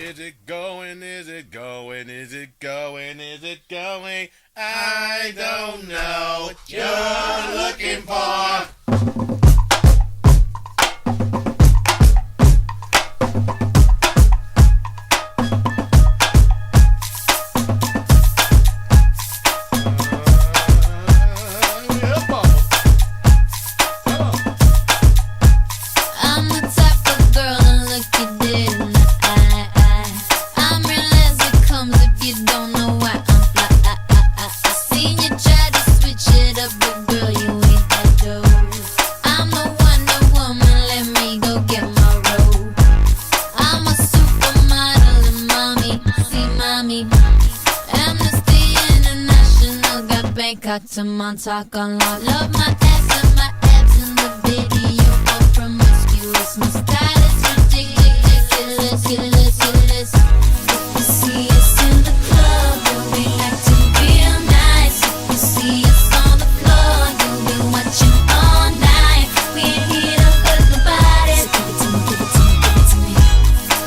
Is it going? Is it going? Is it going? Is it going? I don't know what you're looking for. I'm the type of girl to look you dead in the eye. I'm real as it comes if you don't know why I'm fly. I seen you try to switch it up, but girl, you ain't that dope. I'm the Wonder Woman, let me go get my robe. I'm a supermodel and mommy, see mommy. Amnesty International got Bangkok to Montauk on lock. Love my ass and my abs in the video, all promiscuous. My style is ridiculous, ridiculous. If you see us in the club, we'll be acting real nice. If you see us on the floor, you'll be watching all night. We ain't here to hurt nobody. So give it to me, give it to me, give it to me.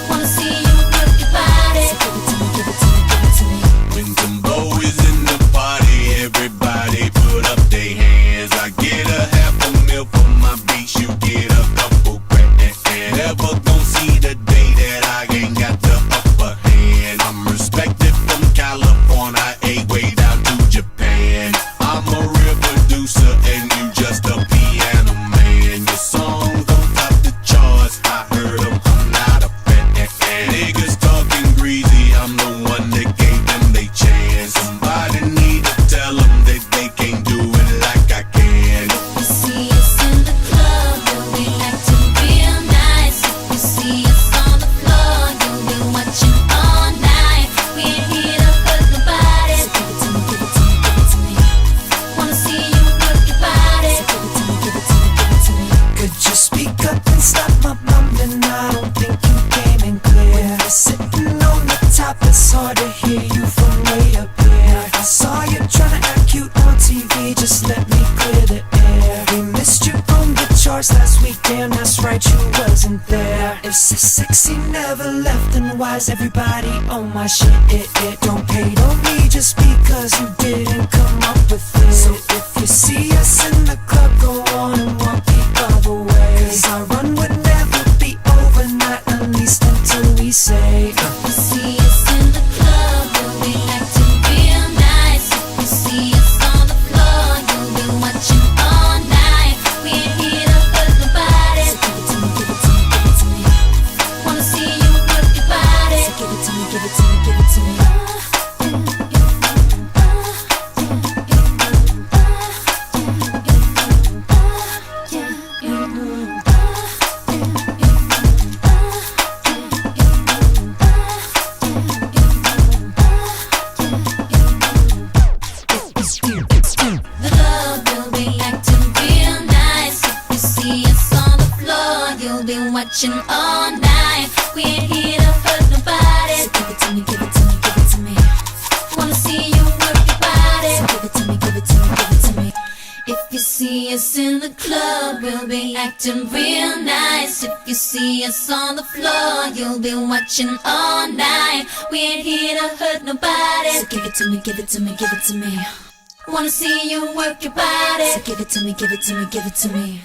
Wanna see you work your body. So give it to me, give it to me, give it to me. When Timbo is in the party, everybody put up their hands. I get a half a mil for my beats, you get a couple grand. Never gon' see the day that I ain't got the upper hand. I'm respected from California, way down to Japan. I'm a real producer and you just a piano man. Your song don't top the charts, I heard 'em, I'm not a fan. Niggas talking greasy, I'm the one that gave them they chance. Somebody need to tell them that they can't do it like I can. If you see us in the club, we'll be acting real nice. If you see us on the floor, you'll be watching all night. We ain't here to hurt nobody. So give it to me, give it to me, give it to me. Wanna see you work your body. So give it to me, give it to me, give it to me. Could you speak up and stop my mumbling? I don't think you came in clear. When you're sitting on the top, it's hard to hear you from way up here. I saw you tryna act cute on TV, just let me clear the air. We missed you on the charts last week, damn that's right, you wasn't there. If so sexy never left, then why's everybody on my shit? Don't hate on me just because you didn't come up with it. So if you see us in the club, go on and walk the other way. Cause our run would never be over, not at least until we say If you see us in the club, we'll be acting real nice. If you see us on the floor, you'll be watching all night. We ain't here to hurt nobody. So give it to me, give it to me, give it to me. Wanna see you work your body. So give it to me, give it to me, give it to me. The club will be acting real nice. If you see us on the floor, you'll be watching all night. We ain't here to hurt nobody. So give it to me, give it to me, give it to me. Wanna see you work your body. So give it to me, give it to me, give it to me. If you see us in the club, we'll be acting real nice. If you see us on the floor, you'll be watching all night. We ain't here to hurt nobody. So give it to me, give it to me, give it to me. Wanna see you work your body. So give it to me, give it to me, give it to me.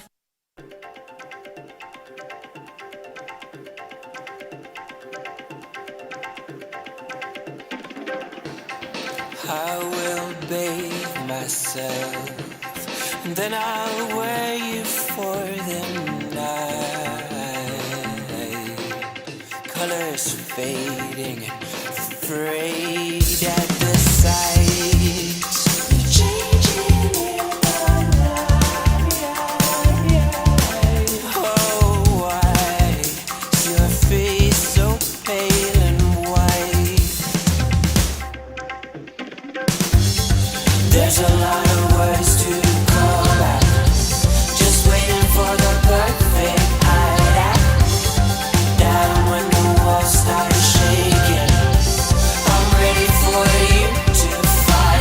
I will bathe myself, and then I'll wear you for the night. Colors fading, afraid at the sight. Changing in the night. Oh, why is your face so pale and white? There's a lot of words to call back, just waiting for the perfect night act. Down when the walls start shaking, I'm ready for you to fight.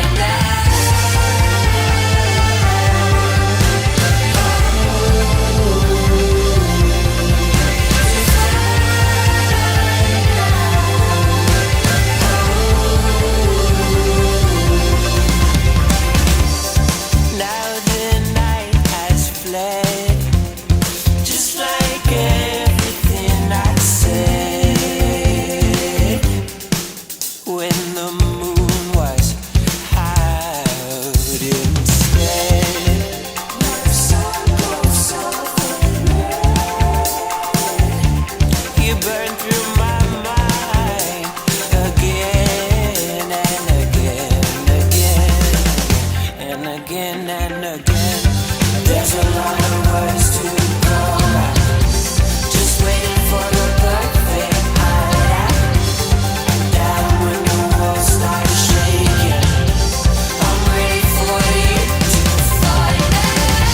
burn through my mind again and again, again and again and again. There's a lot of words to call out, just waiting for the perfect hideout. Down when the walls start shaking, I'm ready for you to find out.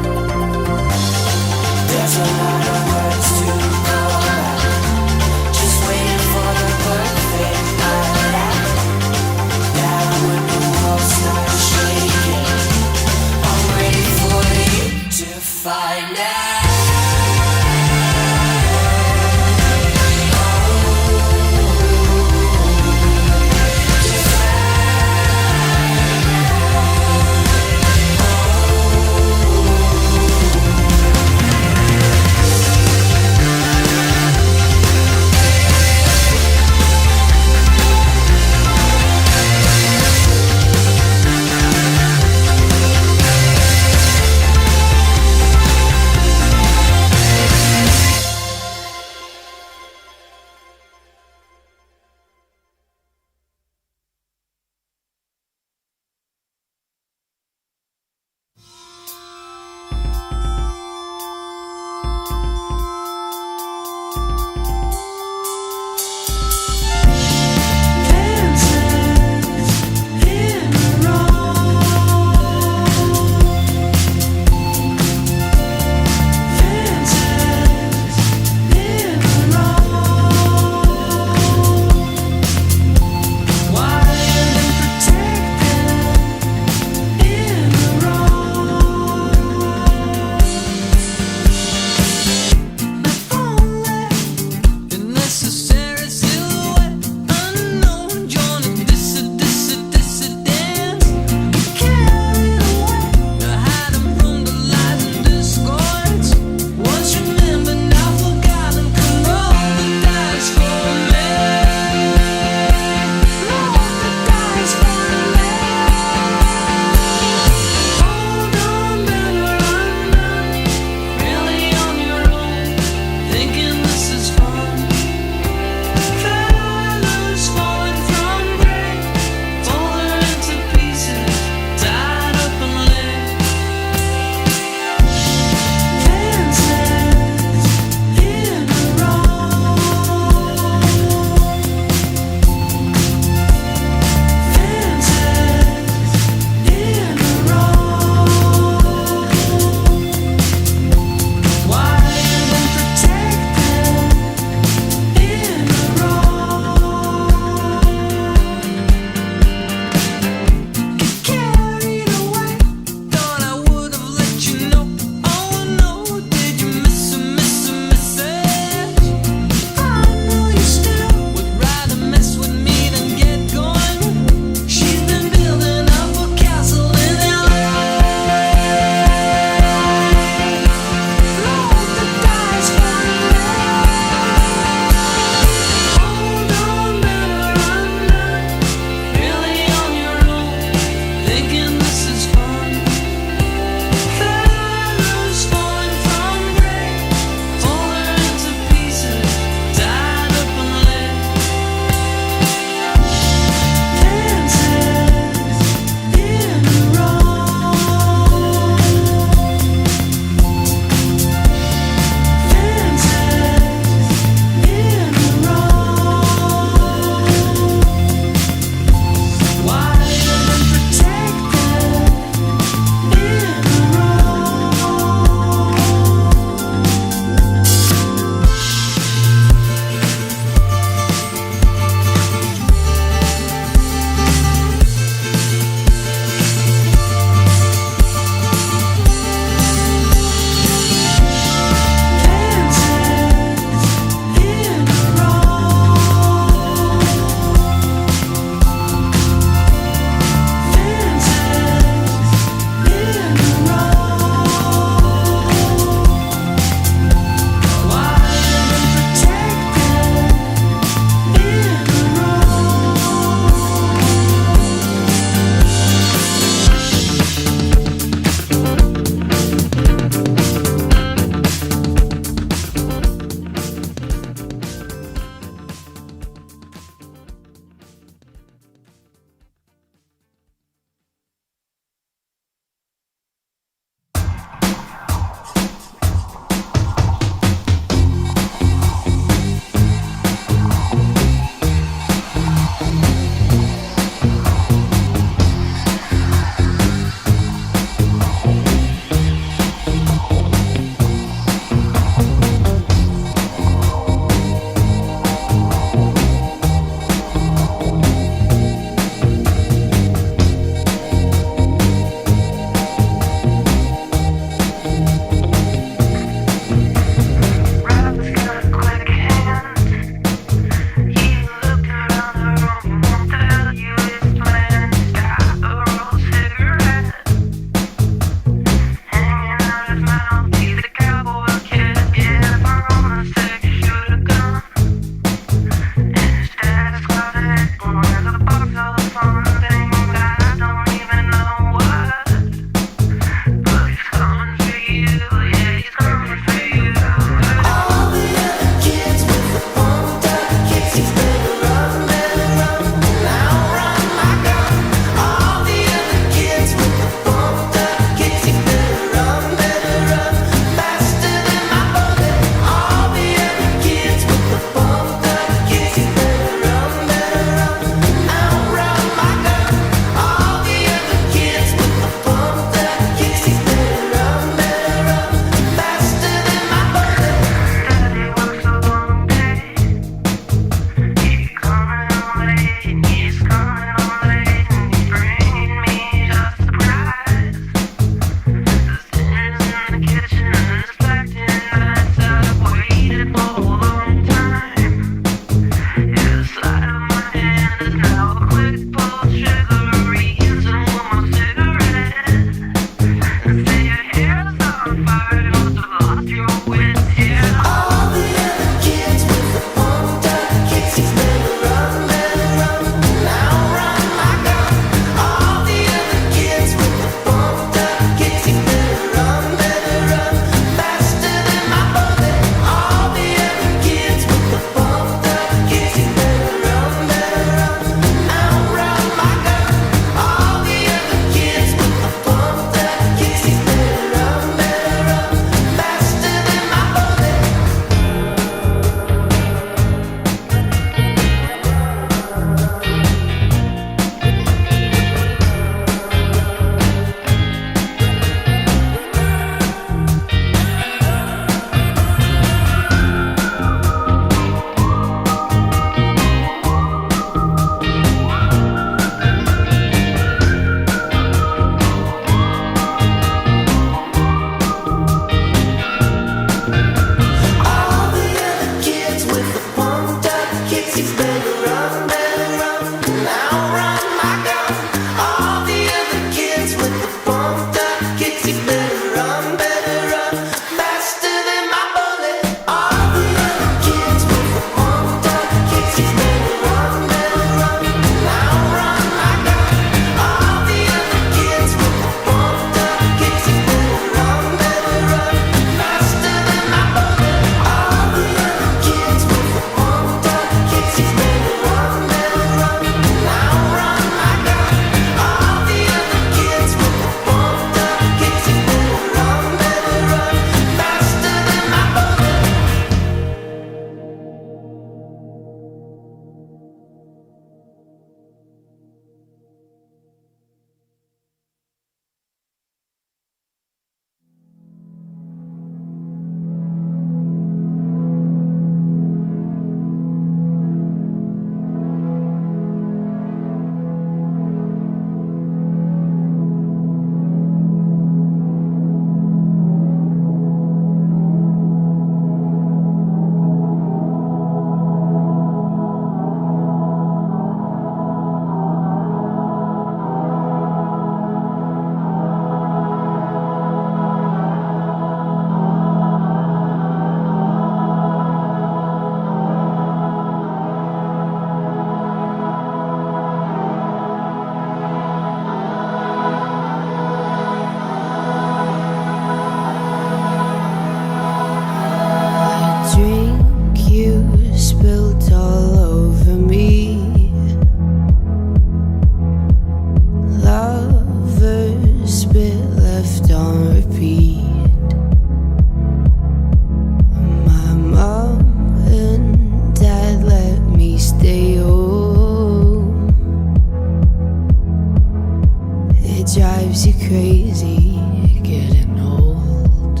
crazy, getting old.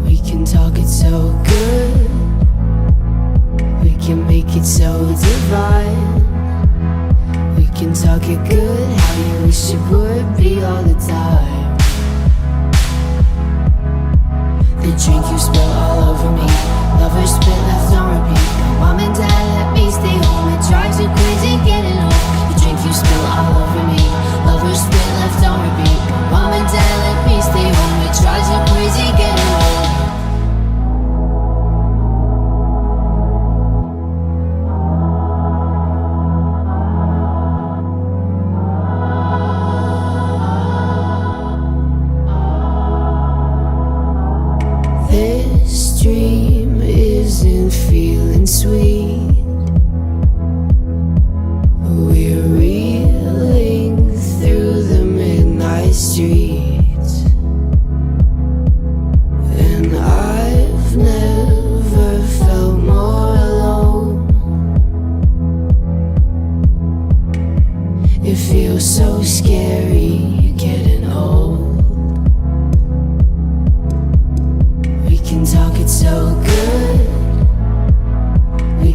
We can talk it so good, we can make it so divine. We can talk it good, how you wish it would be all the time. The drink you spill all over me, lovers spit left on repeat. Mom and dad let me stay home, it drives you crazy getting home. The drink you spill all over me, lovers spit left on repeat. Mom and dad let me stay home, it drives you crazy getting home. This dream isn't feeling sweet. We're reeling through the midnight streets, and I've never felt more alone. It feels so scary getting old. We can talk it so good, we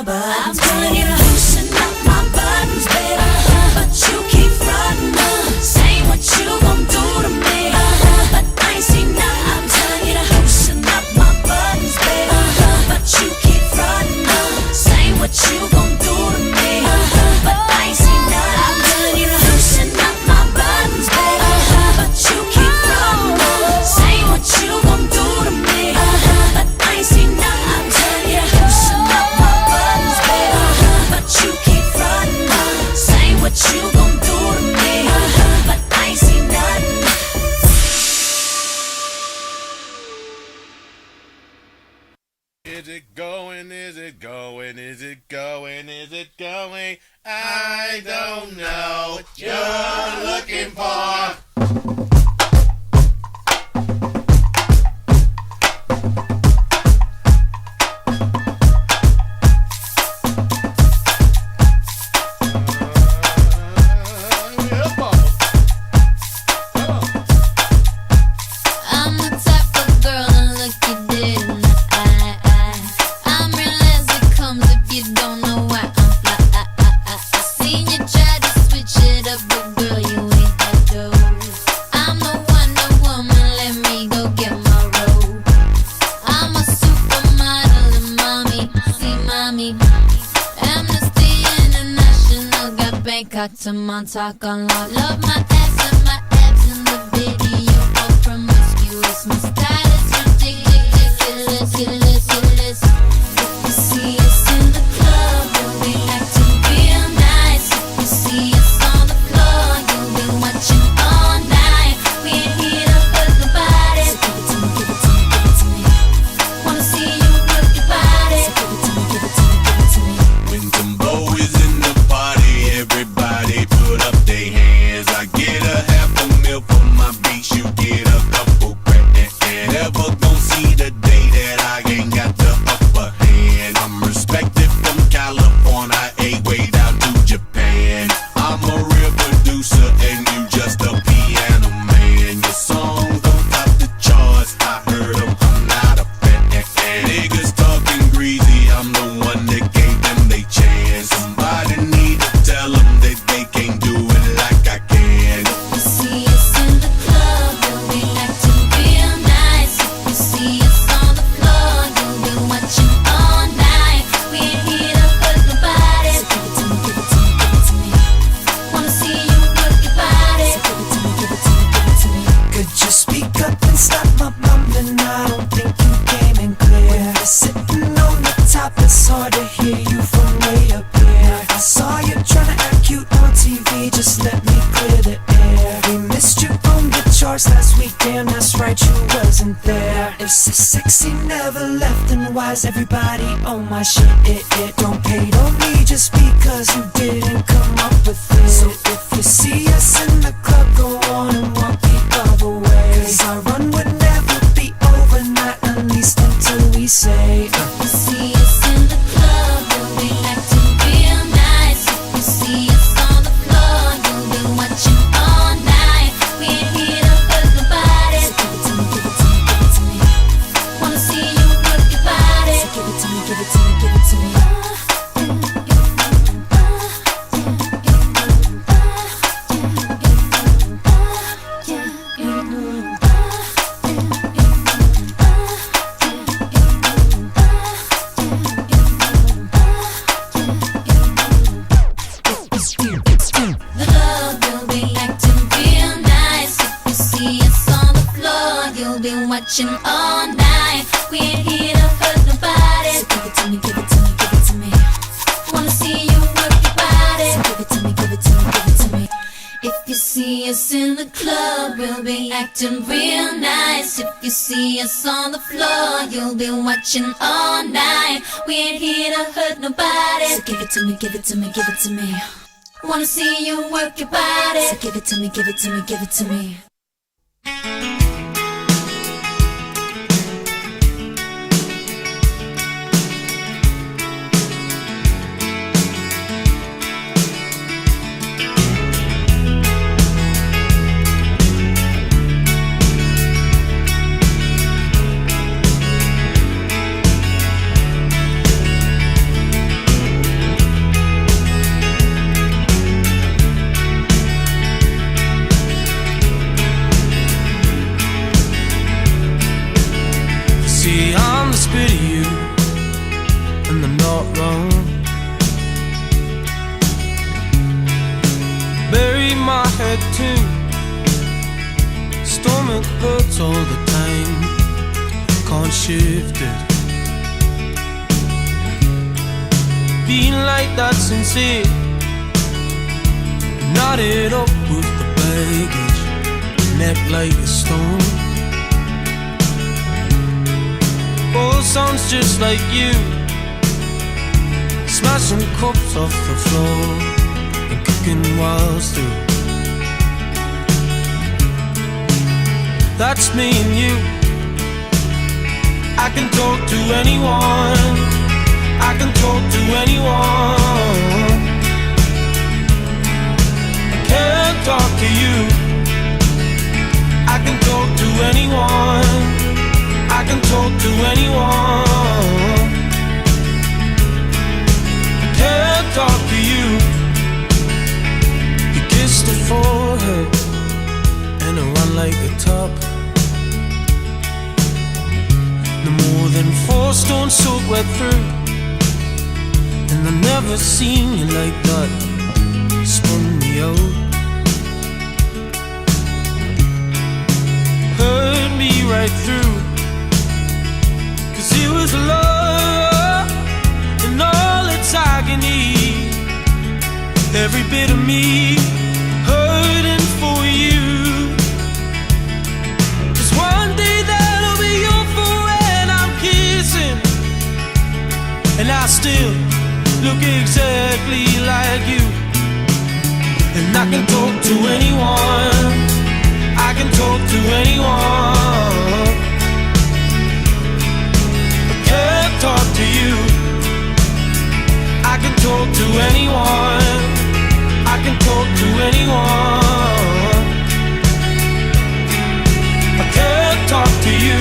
buttons. I'm telling you to loosen up my buttons, baby. But you keep frontin', saying what you gon' do to me. But I ain't seen nothing. I'm telling you to loosen up my buttons, baby. But you keep frontin', saying what you gon' do to me. But I ain't seen nothing. I'm telling you to loosen up my buttons, baby. But you keep frontin', saying what you gon' do to me. But I ain't seen nothing. I'm telling you to loosen up my buttons, baby. But you keep frontin', saying what you gon' do to me. But I ain't seen nothing. Is it going? Is it going? Is it going? Is it going? I don't know what you're looking for. I'm the type of girl to look you dead in the eye. I'm real as it comes if you don't know why I'm fly. I seen you try to switch it up, but girl, you ain't that dope. I'm the Wonder Woman, let me go get my robe. I'm a supermodel and mommy, see mommy. Amnesty International got Bangkok to Montauk on lock. Love my ass and my abs in the video for promiscuous. My style is ridiculous. If you see us in the club, you'll be acting real nice. If you see us on the floor, you'll be watching all night. We ain't here to hurt nobody. So give it to me, give it to me, give it to me. Wanna see you work your body. So give it to me, give it to me, give it to me. When Timbo is in the party, everybody put up their hands. I get a half a meal for my beats, you get a couple grand. Never gon' see the day that I ain't got the upper hand. I'm respected from California, way down to Japan. I'm a real producer and you just a piano man. Your songs don't top the charts, I heard them, I'm not a fan. Niggas talking greasy, I'm the one that gave them they chance. Somebody need to tell them that they can't do it like I can. You see us in the club, you'll be acting real nice. If you see us on the floor, you'll be watching all night. We ain't here to hurt nobody. So give it to me, give it to me, give it to me. Wanna see you work your body. So give it to me, give it to me, give it to me. Could you speak up and stop my mumbling? I don't think you came in clear. When you're sitting on the top, it's hard to hear you from way up here. I saw you trying to act cute on TV, just let me clear the air. We missed you on the charts last week, damn that's right, you wasn't there. If so sexy never left, then why's everybody on my shit? Don't hate on me just because you didn't come up with it. So if you see us in the club, go on and walk the other way. 'Cause our run would never be over, not at least until we say You see us in the club, you'll be acting real nice. If you see us on the floor, you'll be watching all night. We ain't here to hurt nobody. So give it to me, give it to me, give it to me. Wanna see you work your body. So give it to me, give it to me, give it to me. The club, you'll be acting real nice. If you see us on the floor, you'll be watching all night. We ain't here to hurt nobody. So give it to me, give it to me, give it to me. Wanna see you work your body. So give it to me, give it to me, give it to me. If you see us in the club, we'll be acting real nice. If you see us on the floor, you'll be watching all night. We ain't here to hurt nobody. So give it to me, give it to me, give it to me. Wanna see you work your body. So give it to me, give it to me, give it to me. and they're not wrong. Bury my head too. Stomach hurts all the time. Can't shift it. Being like that's sincere. Knotted up with the baggage. Neck like a stone. Oh, sounds just like you. Smashing cups off the floor and kicking walls through. That's me and you. I can talk to anyone. I can talk to anyone. I can't talk to you. I can talk to anyone. I can talk to anyone. I can't talk to you. You kissed her forehead and I run like a top. No more than 4 stones soaked wet through. And I've never seen you like that. Spun me out. Hurt me right through. 'Cause it was love in all its agony. Every bit of me hurting for you. 'Cause one day that'll be your fool when I'm kissing. And I still look exactly like you. And I can talk to anyone. I can talk to anyone. I can't talk to you. I can talk to anyone. I can talk to anyone. I can't talk to you.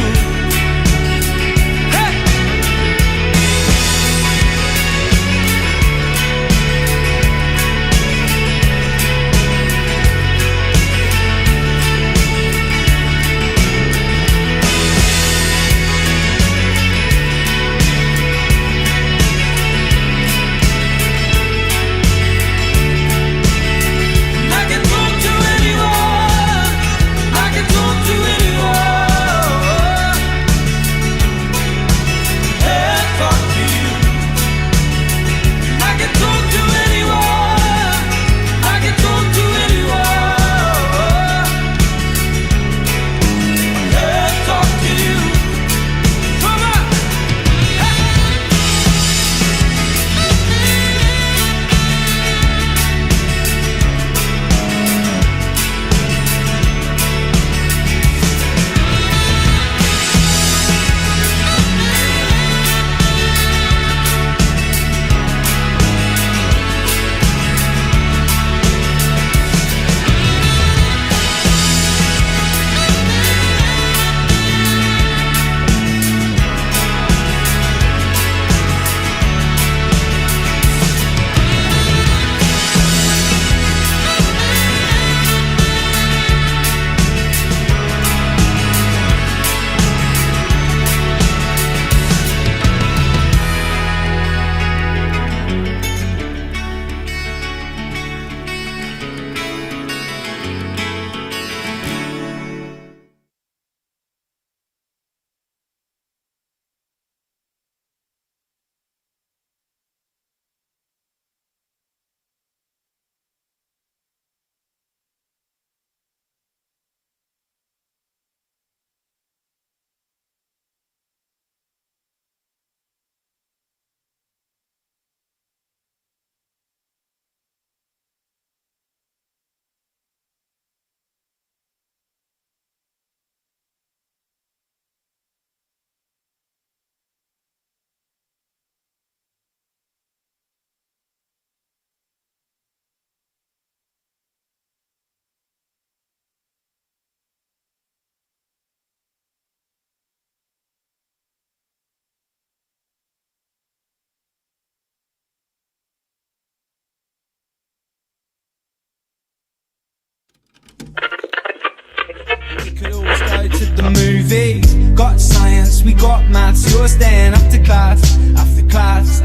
Could always go to the movies. Got science, we got maths. You're staying up to class after class.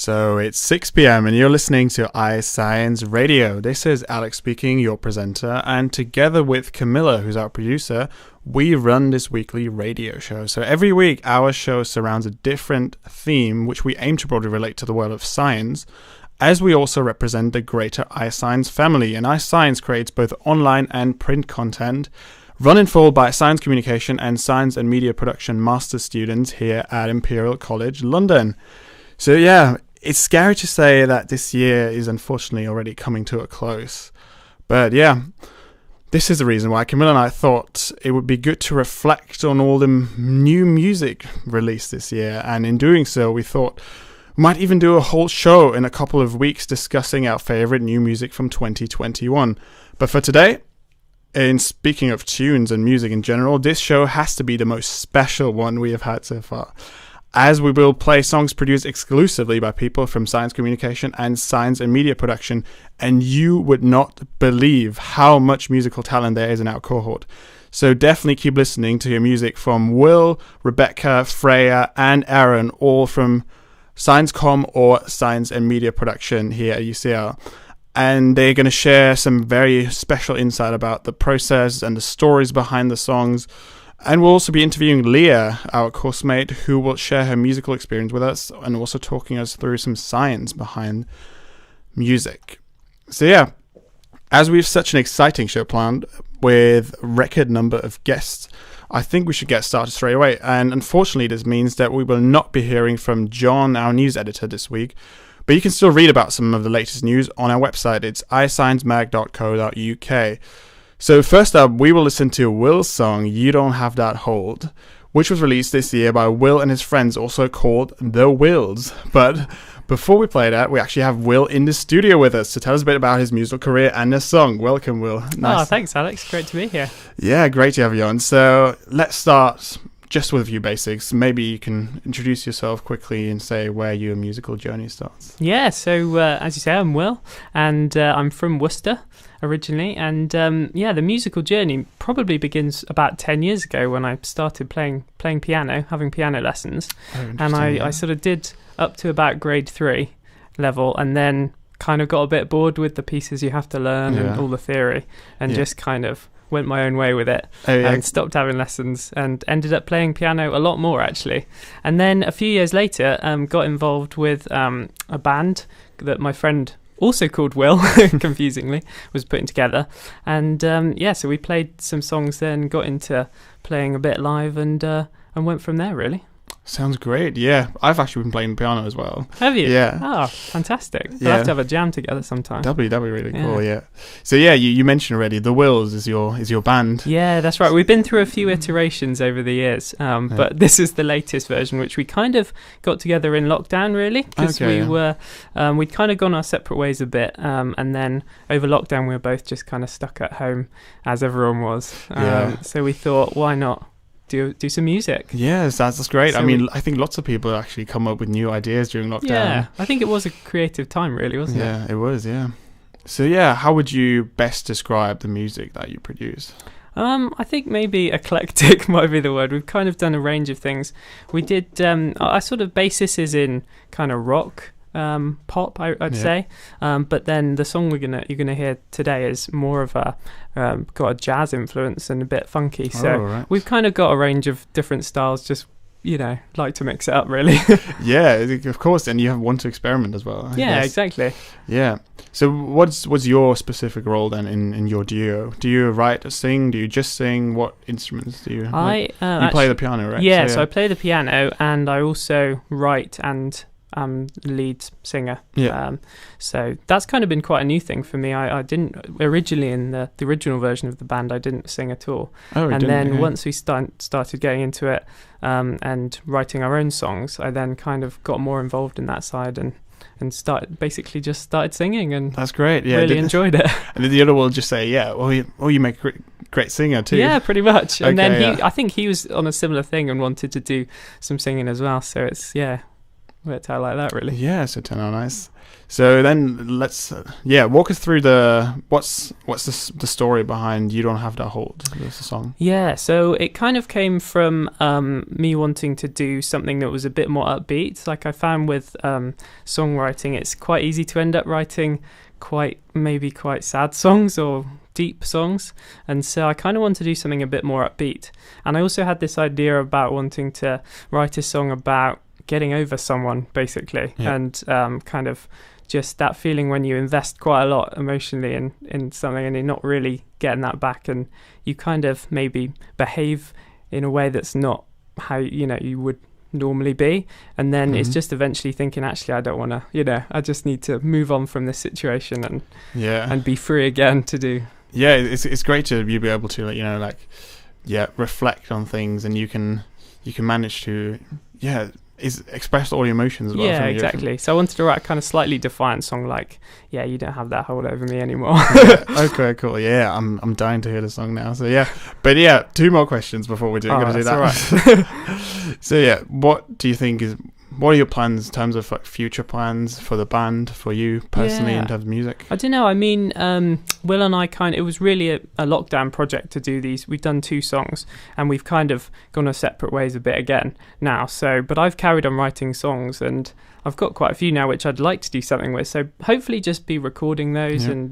So it's 6 p.m. and you're listening to iScience Radio. This is Alex speaking, your presenter, and together with Camilla, who's our producer, we run this weekly radio show. So every week, our show surrounds a different theme, which we aim to broadly relate to the world of science, as we also represent the greater iScience family. And iScience creates both online and print content, run in full by science communication and science and media production master students here at Imperial College London. So yeah, it's scary to say that this year is unfortunately already coming to a close. But yeah, this is the reason why Camilla and I thought it would be good to reflect on all the new music released this year. And in doing so, we thought we might even do a whole show in a couple of weeks discussing our favorite new music from 2021. But for today, in speaking of tunes and music in general, this show has to be the most special one we have had so far, as we will play songs produced exclusively by people from science communication and science and media production, and you would not believe how much musical talent there is in our cohort. So definitely keep listening to your music from Will, Rebekah, Freya, and Aaron, all from Science Com or Science and Media Production here at UCL. And they're going to share some very special insight about the process and the stories behind the songs. And we'll also be interviewing Leah, our course mate, who will share her musical experience with us and also talking us through some science behind music. So yeah, as we have such an exciting show planned with a record number of guests, I think we should get started straight away. And unfortunately, this means that we will not be hearing from John, our news editor, this week. But you can still read about some of the latest news on our website. It's isciencemag.co.uk. So first up, we will listen to Will's song, You Don't Have That Hold, which was released this year by Will and his friends, also called The Wills. But before we play that, we actually have Will in the studio with us to tell us a bit about his musical career and the song. Welcome, Will. Nice. Oh, thanks, Alex. Great to be here. Yeah, great to have you on. So let's start just with a few basics. Maybe you can introduce yourself quickly and say where your musical journey starts. Yeah, so as you say, I'm Will, and I'm from Worcester originally. And the musical journey probably begins about 10 years ago when I started playing piano, having piano lessons. And I sort of did up to about grade 3 level, and then kind of got a bit bored with the pieces you have to learn and all the theory, and just kind of went my own way with it and stopped having lessons and ended up playing piano a lot more, actually. And then a few years later, got involved with a band that my friend, also called Will, confusingly, was putting together. And so we played some songs then, got into playing a bit live, and went from there, really. Sounds great. Yeah, I've actually been playing piano as well. Have you? Yeah. Oh, fantastic. We'll have to have a jam together sometime. That'd be really cool. Yeah. So yeah, you mentioned already The Wills is your band. Yeah, that's right. We've been through a few iterations over the years, but this is the latest version, which we kind of got together in lockdown, really, because we'd kind of gone our separate ways a bit, and then over lockdown we were both just kind of stuck at home, as everyone was. So we thought, why not do some music? Yes, that's great. So I think lots of people actually come up with new ideas during lockdown. Yeah, I think it was a creative time, really, wasn't it? Yeah, it was, yeah. So yeah, how would you best describe the music that you produce? I think maybe eclectic might be the word. We've kind of done a range of things. We did, our sort of basis is in kind of rock, pop, I'd say, but then the song you're gonna hear today is more of got a jazz influence and a bit funky. So we've kind of got a range of different styles. Just like to mix it up, really. Yeah, of course, and you want to experiment as well. I guess. Exactly. Yeah. So what's your specific role then in your duo? Do you write or sing? Do you just sing? What instruments do you? You play the piano, right? Yeah, so I play the piano, and I also write and lead singer. So that's kind of been quite a new thing for me. I didn't originally, in the original version of the band, I didn't sing at all. Once we started getting into it and writing our own songs, I then kind of got more involved in that side and started singing, and that's great. Yeah, really enjoyed it. And then the other will just say, you make a great singer too. Yeah, pretty much. And then I think he was on a similar thing and wanted to do some singing as well. So it's worked out like that, really. Yeah, so 10 out of nice. So then let's walk us through what's the story behind You Don't Have That Hold, this song. Yeah, so it kind of came from me wanting to do something that was a bit more upbeat. Like I found with songwriting, it's quite easy to end up writing quite sad songs or deep songs, and so I kind of want to do something a bit more upbeat. And I also had this idea about wanting to write a song about getting over someone, basically, and kind of just that feeling when you invest quite a lot emotionally in something and you're not really getting that back, and you kind of maybe behave in a way that's not how you would normally be, and then it's just eventually thinking, actually I don't want to, I just need to move on from this situation and be free again to do. It's great to be able to reflect on things, and you can manage to express all your emotions as well. Yeah, exactly. So I wanted to write a kind of slightly defiant song like, you don't have that hold over me anymore. Okay, cool. Yeah, I'm dying to hear the song now. So but 2 more questions before we do that. All right. So what do you think what are your plans in terms of future plans for the band, for you personally, in terms of music? I don't know. I mean, Will and I it was really a lockdown project to do these. We've done 2 songs and we've kind of gone our separate ways a bit again now. So, but I've carried on writing songs and I've got quite a few now which I'd like to do something with. So hopefully just be recording those and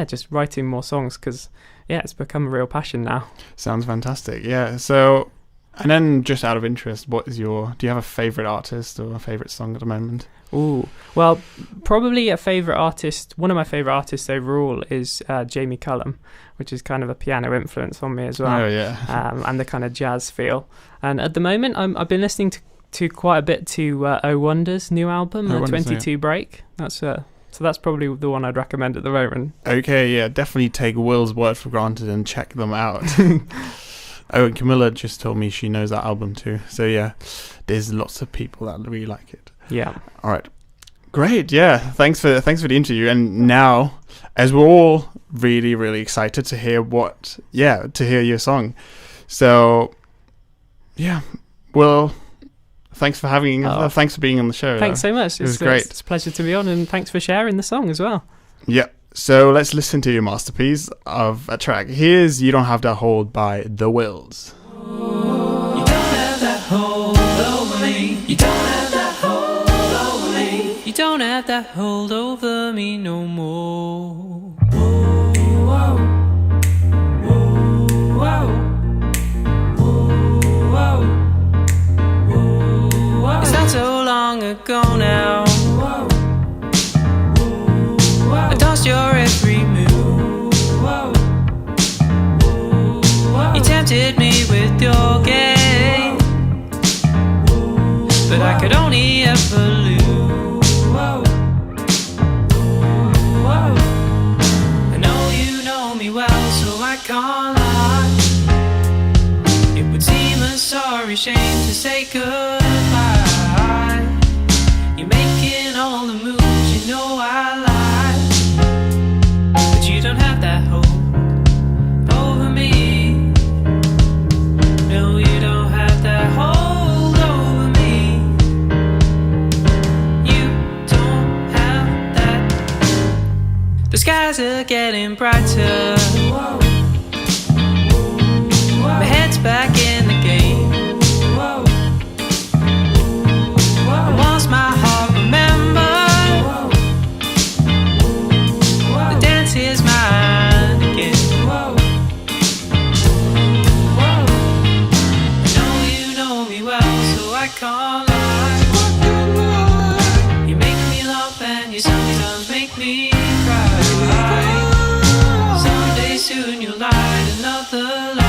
just writing more songs because, it's become a real passion now. Sounds fantastic. Yeah. So... And then, just out of interest, do you have a favourite artist or a favourite song at the moment? Ooh, well, probably a favourite artist, one of my favourite artists overall is Jamie Cullum, which is kind of a piano influence on me as well. Oh, yeah. And the kind of jazz feel. And at the moment, I've been listening to quite a bit to Oh Wonder's new album, 22 Break. So that's probably the one I'd recommend at the moment. Okay, yeah, definitely take Will's word for granted and check them out. Oh, and Camilla just told me she knows that album too. So there's lots of people that really like it. Yeah. All right. Great. Yeah. Thanks for the interview. And now, as we're all really, really excited to hear your song. So, well, thanks for thanks for being on the show. Thanks so much. It was great. It's a pleasure to be on, and thanks for sharing the song as well. Yeah. So let's listen to your masterpiece of a track. Here's You Don't Have That Hold by The Wills. You don't have that hold over me. You don't have that hold over me. You don't have that hold over me no more. Whoa, whoa, whoa, whoa, whoa, whoa. It's not so long ago now. I lost your every move. You tempted me with your game, but I could only ever lose. I know you know me well, so I can't lie. It would seem a sorry shame to say goodbye. You're making all the moves, you know I like. You don't have that hold over me. No, you don't have that hold over me. You don't have that. The skies are getting brighter. My head's back in the game. And once my heart remembers, is mine again. I know you know me well, so I can't lie. You make me laugh and you sometimes make me cry. Someday soon you'll light another light.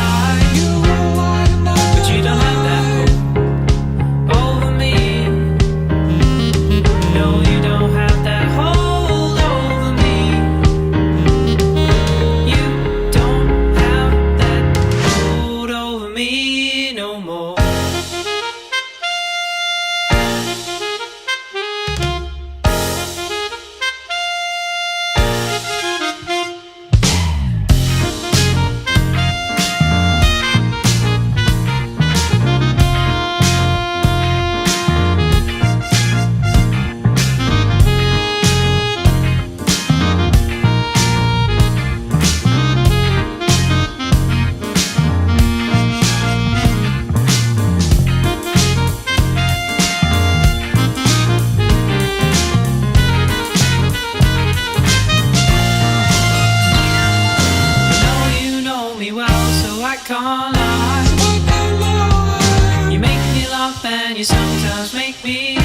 Sometimes make me cry.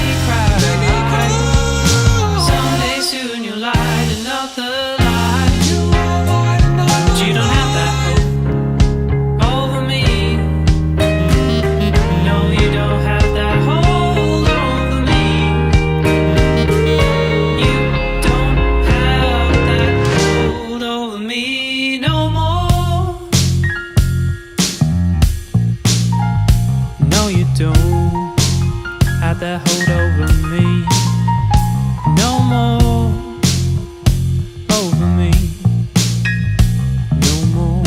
Someday soon you'll light another light. But you don't have that hope over me. No, you don't have that hold over me. You don't have that hold over me no more. No, you don't have that hold over me no more. Over me no more.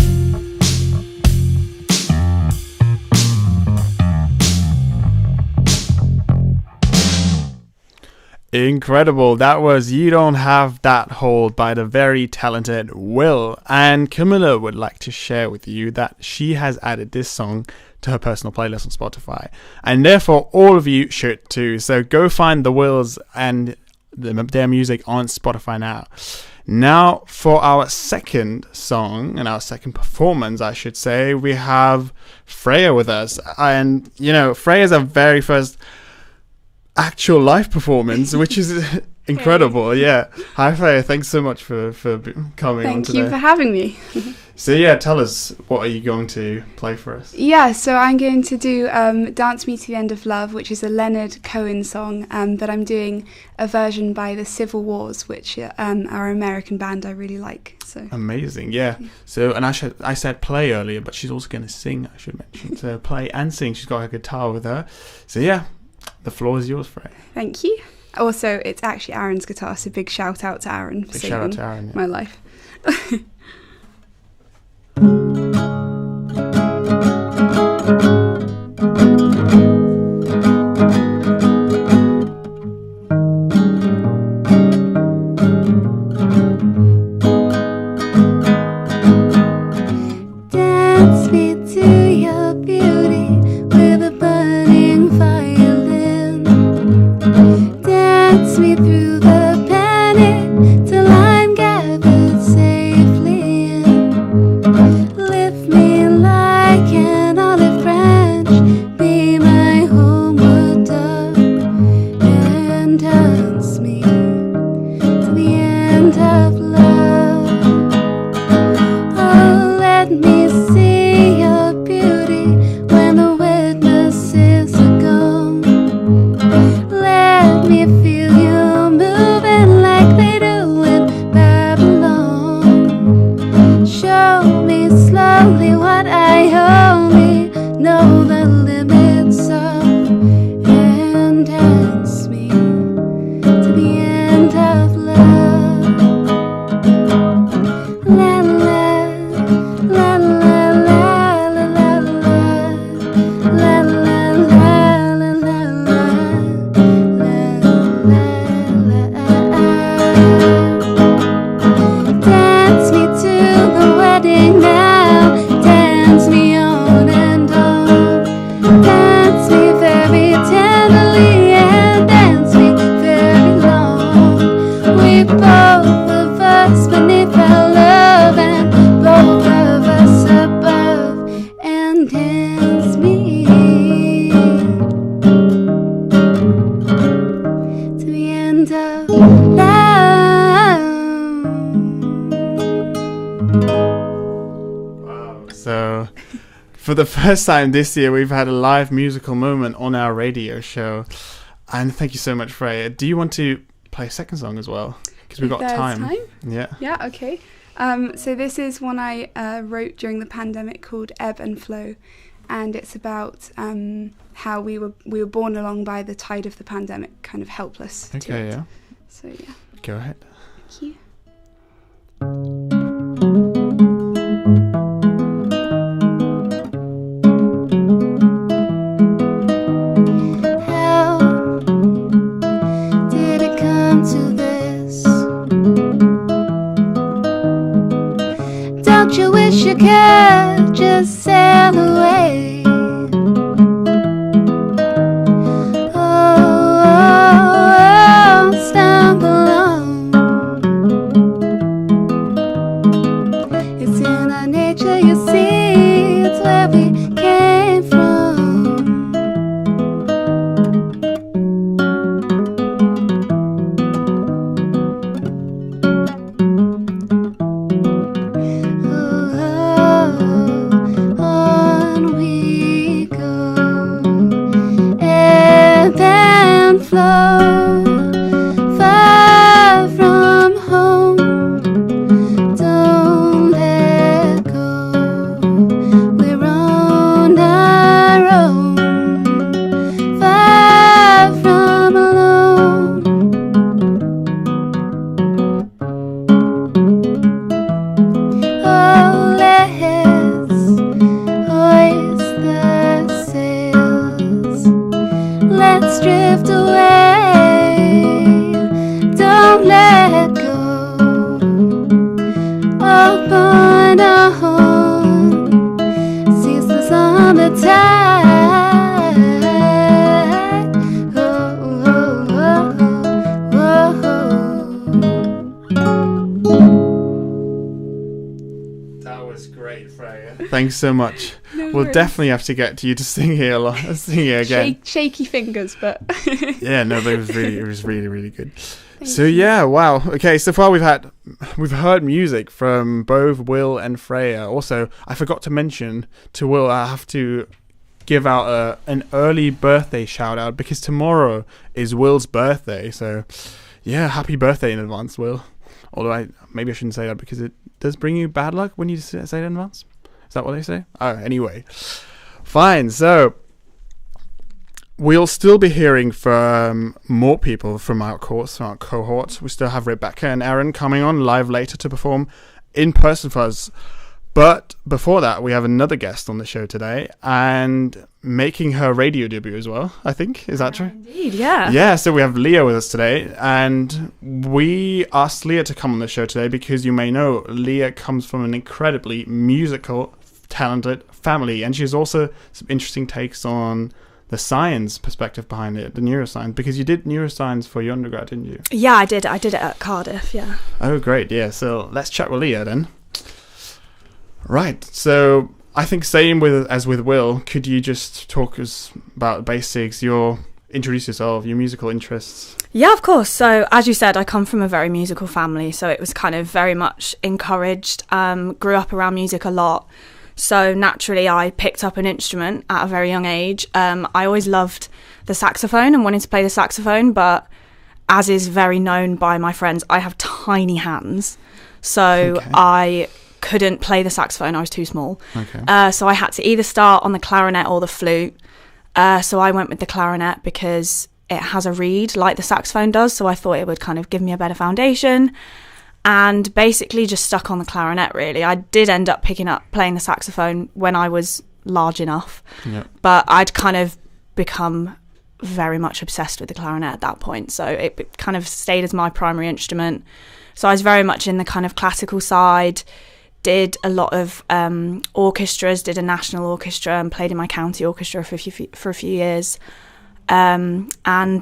Incredible. That was You Don't Have That Hold by the very talented Will. And Camilla would like to share with you that she has added this song to her personal playlist on Spotify. And therefore, all of you should too. So go find the Wills and their music on Spotify now. Now, for our second song and our second performance, I should say, we have Freya with us. And, you know, Freya's our very first actual live performance, which is incredible. Yeah. Hi, Freya. Thanks so much for coming on Thank today. you for having me. So, yeah, tell us, what are you going to play for us? Yeah, so I'm going to do Dance Me to the End of Love, which is a Leonard Cohen song, but I'm doing a version by the Civil Wars, which are an American band I really like. So Amazing, yeah. So, and I said play earlier, but she's also going to sing, I should mention. So, play and sing. She's got her guitar with her. So, yeah, the floor is yours, Freya. Thank you. Also, it's actually Aaron's guitar, so big shout out to Aaron for Big saving shout out to Aaron, yeah. my life. Dance me to your beauty with a burning violin. Dance me through the panic till I'm gathered safely in. Lift me like an olive branch, be my homeward dove, and dance me to the end of love. Oh, let me see your beauty when the witnesses are gone. Let me feel you moving like they do in Babylon. Show me slowly what I only know the limits of, and dance me to the end of love. La la la la la la la la la la la la. Dance me to the wedding now. Dance me on and on. Dance me very tenderly and dance me very long. We both of us beneath our love and both of us above, and dance me to the end of love. So, for the first time this year, we've had a live musical moment on our radio show. And thank you so much, Freya. Do you want to play a second song as well? Because we've got There's time. Yeah. Yeah, okay. So this is one I wrote during the pandemic called Ebb and Flow, and it's about how we were borne along by the tide of the pandemic, kind of helpless. to Okay, it. yeah. So yeah, Go ahead. thank you. How did it come to this? Don't you wish you could just sail away? Oh, stumble on. flow, far from home. Don't let go. We're on our own, far from alone. Oh, let's hoist the sails. Let's drift away. Don't let go. Open our home. Seize the summertime. Oh, oh, oh, oh, oh. That was great, Freya. Thanks so much. No We'll worries. definitely have to get you to sing here a lot. Sing here again. Shaky fingers, but Yeah, no, but it was really, really good. So yeah, wow. Okay, so far we've heard music from both Will and Freya. Also, I forgot to mention to Will, I have to give out an early birthday shout out because tomorrow is Will's birthday. So yeah, happy birthday in advance, Will. Although maybe I shouldn't say that because it does bring you bad luck when you say it in advance. Is that what they say? Oh, anyway, fine. So we'll still be hearing from more people from our course, from our cohort. We still have Rebekah and Aaron coming on live later to perform in person for us. But before that, we have another guest on the show today and making her radio debut as well, I think. Is that true? Indeed, yeah. Yeah, so we have Leah with us today, and we asked Leah to come on the show today because you may know Leah comes from an incredibly musical, talented family, and she has also some interesting takes on the science perspective behind it, the neuroscience, because you did neuroscience for your undergrad, didn't you? Yeah, I did it at Cardiff, yeah. Oh, great, yeah. So let's chat with Leah then. Right, so I think same as with Will, could you just talk us about basics, introduce yourself, your musical interests? Yeah, of course. So as you said, I come from a very musical family, so it was kind of very much encouraged, grew up around music a lot. So naturally I picked up an instrument at a very young age. I always loved the saxophone and wanted to play the saxophone, as is very known by my friends, I have tiny hands. So Okay. I couldn't play the saxophone, I was too small. Okay. So I had to either start on the clarinet or the flute. So I went with the clarinet because it has a reed like the saxophone does, so I thought it would kind of give me a better foundation. And basically just stuck on the clarinet, really. I did end up picking up playing the saxophone when I was large enough. Yep. But I'd kind of become very much obsessed with the clarinet at that point. So it kind of stayed as my primary instrument. So I was very much in the kind of classical side, did a lot of orchestras, did a national orchestra and played in my county orchestra for a few years. And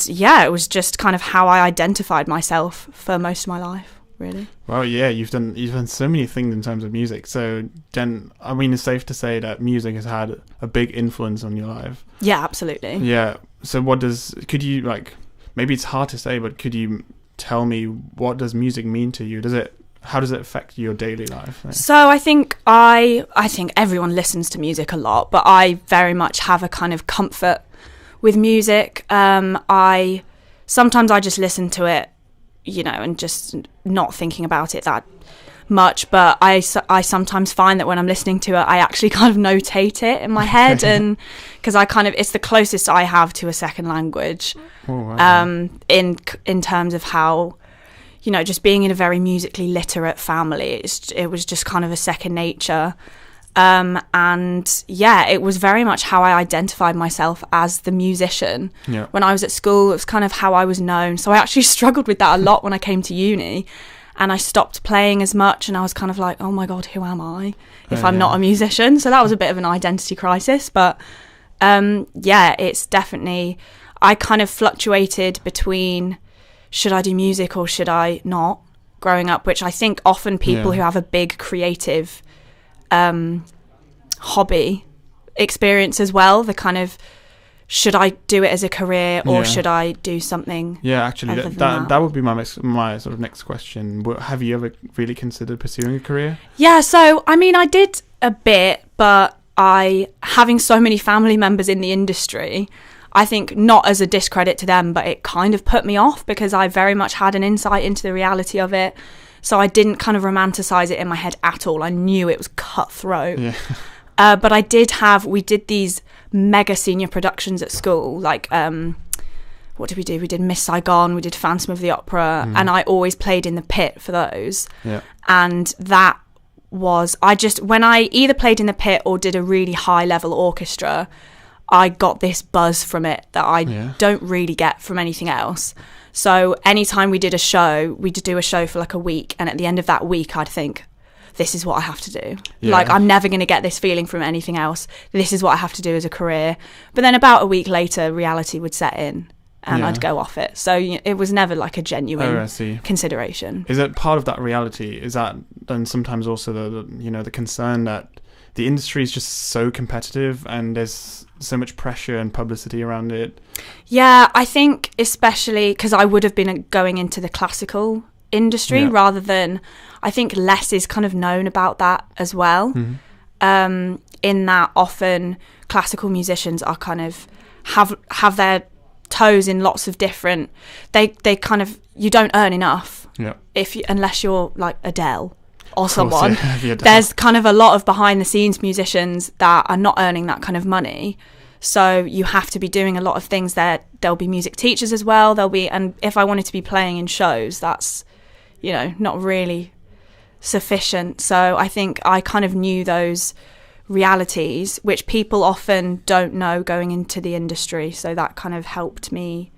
yeah, it was just kind of how I identified myself for most of my life. Really? Well, yeah, you've done so many things in terms of music. So then, I mean, it's safe to say that music has had a big influence on your life. Yeah, absolutely. Yeah. So could you, like, maybe it's hard to say, but could you tell me what does music mean to you? How does it affect your daily life? So I think everyone listens to music a lot, but I very much have a kind of comfort with music. Sometimes I just listen to it, and just not thinking about it that much. But I sometimes find that when I'm listening to it, I actually kind of notate it in my head, and because it's the closest I have to a second language. Oh, wow. In terms of how, just being in a very musically literate family, it was just kind of a second nature. And yeah, it was very much how I identified myself as the musician. Yeah. When I was at school, it was kind of how I was known. So I actually struggled with that a lot when I came to uni, and I stopped playing as much, and I was kind of like, oh my God, who am I if I'm not a musician? So that was a bit of an identity crisis. But yeah, it's definitely, I kind of fluctuated between should I do music or should I not growing up, which I think often people who have a big creative hobby experience as well, the kind of should I do it as a career or should I do something? Yeah, actually, that would be my sort of next question. Have you ever really considered pursuing a career? Yeah, so I mean, I did a bit, but having so many family members in the industry, I think not as a discredit to them, but it kind of put me off because I very much had an insight into the reality of it. So I didn't kind of romanticize it in my head at all. I knew it was cutthroat. Yeah. But we did these mega senior productions at school, like, what did we do? We did Miss Saigon, we did Phantom of the Opera, and I always played in the pit for those. Yeah. And that was, when I either played in the pit or did a really high level orchestra, I got this buzz from it that I don't really get from anything else. So anytime we did a show, we'd do a show for like a week, and at the end of that week I'd think, this is what I have to do. Yeah. Like, I'm never going to get this feeling from anything else. This is what I have to do as a career. But then about a week later, reality would set in and I'd go off it. So it was never like a genuine consideration. Is it part of that reality? Is that then sometimes also the concern that the industry is just so competitive and there's so much pressure and publicity around it? Yeah, I think especially because I would have been going into the classical industry rather than, I think less is kind of known about that as well. In that often classical musicians are kind of have their toes in lots of different, they kind of, you don't earn enough unless you're like Adele or someone. There's kind of a lot of behind the scenes musicians that are not earning that kind of money. So you have to be doing a lot of things there. There'll be music teachers as well. And if I wanted to be playing in shows, that's, not really sufficient. So I think I kind of knew those realities, which people often don't know going into the industry. So that kind of helped me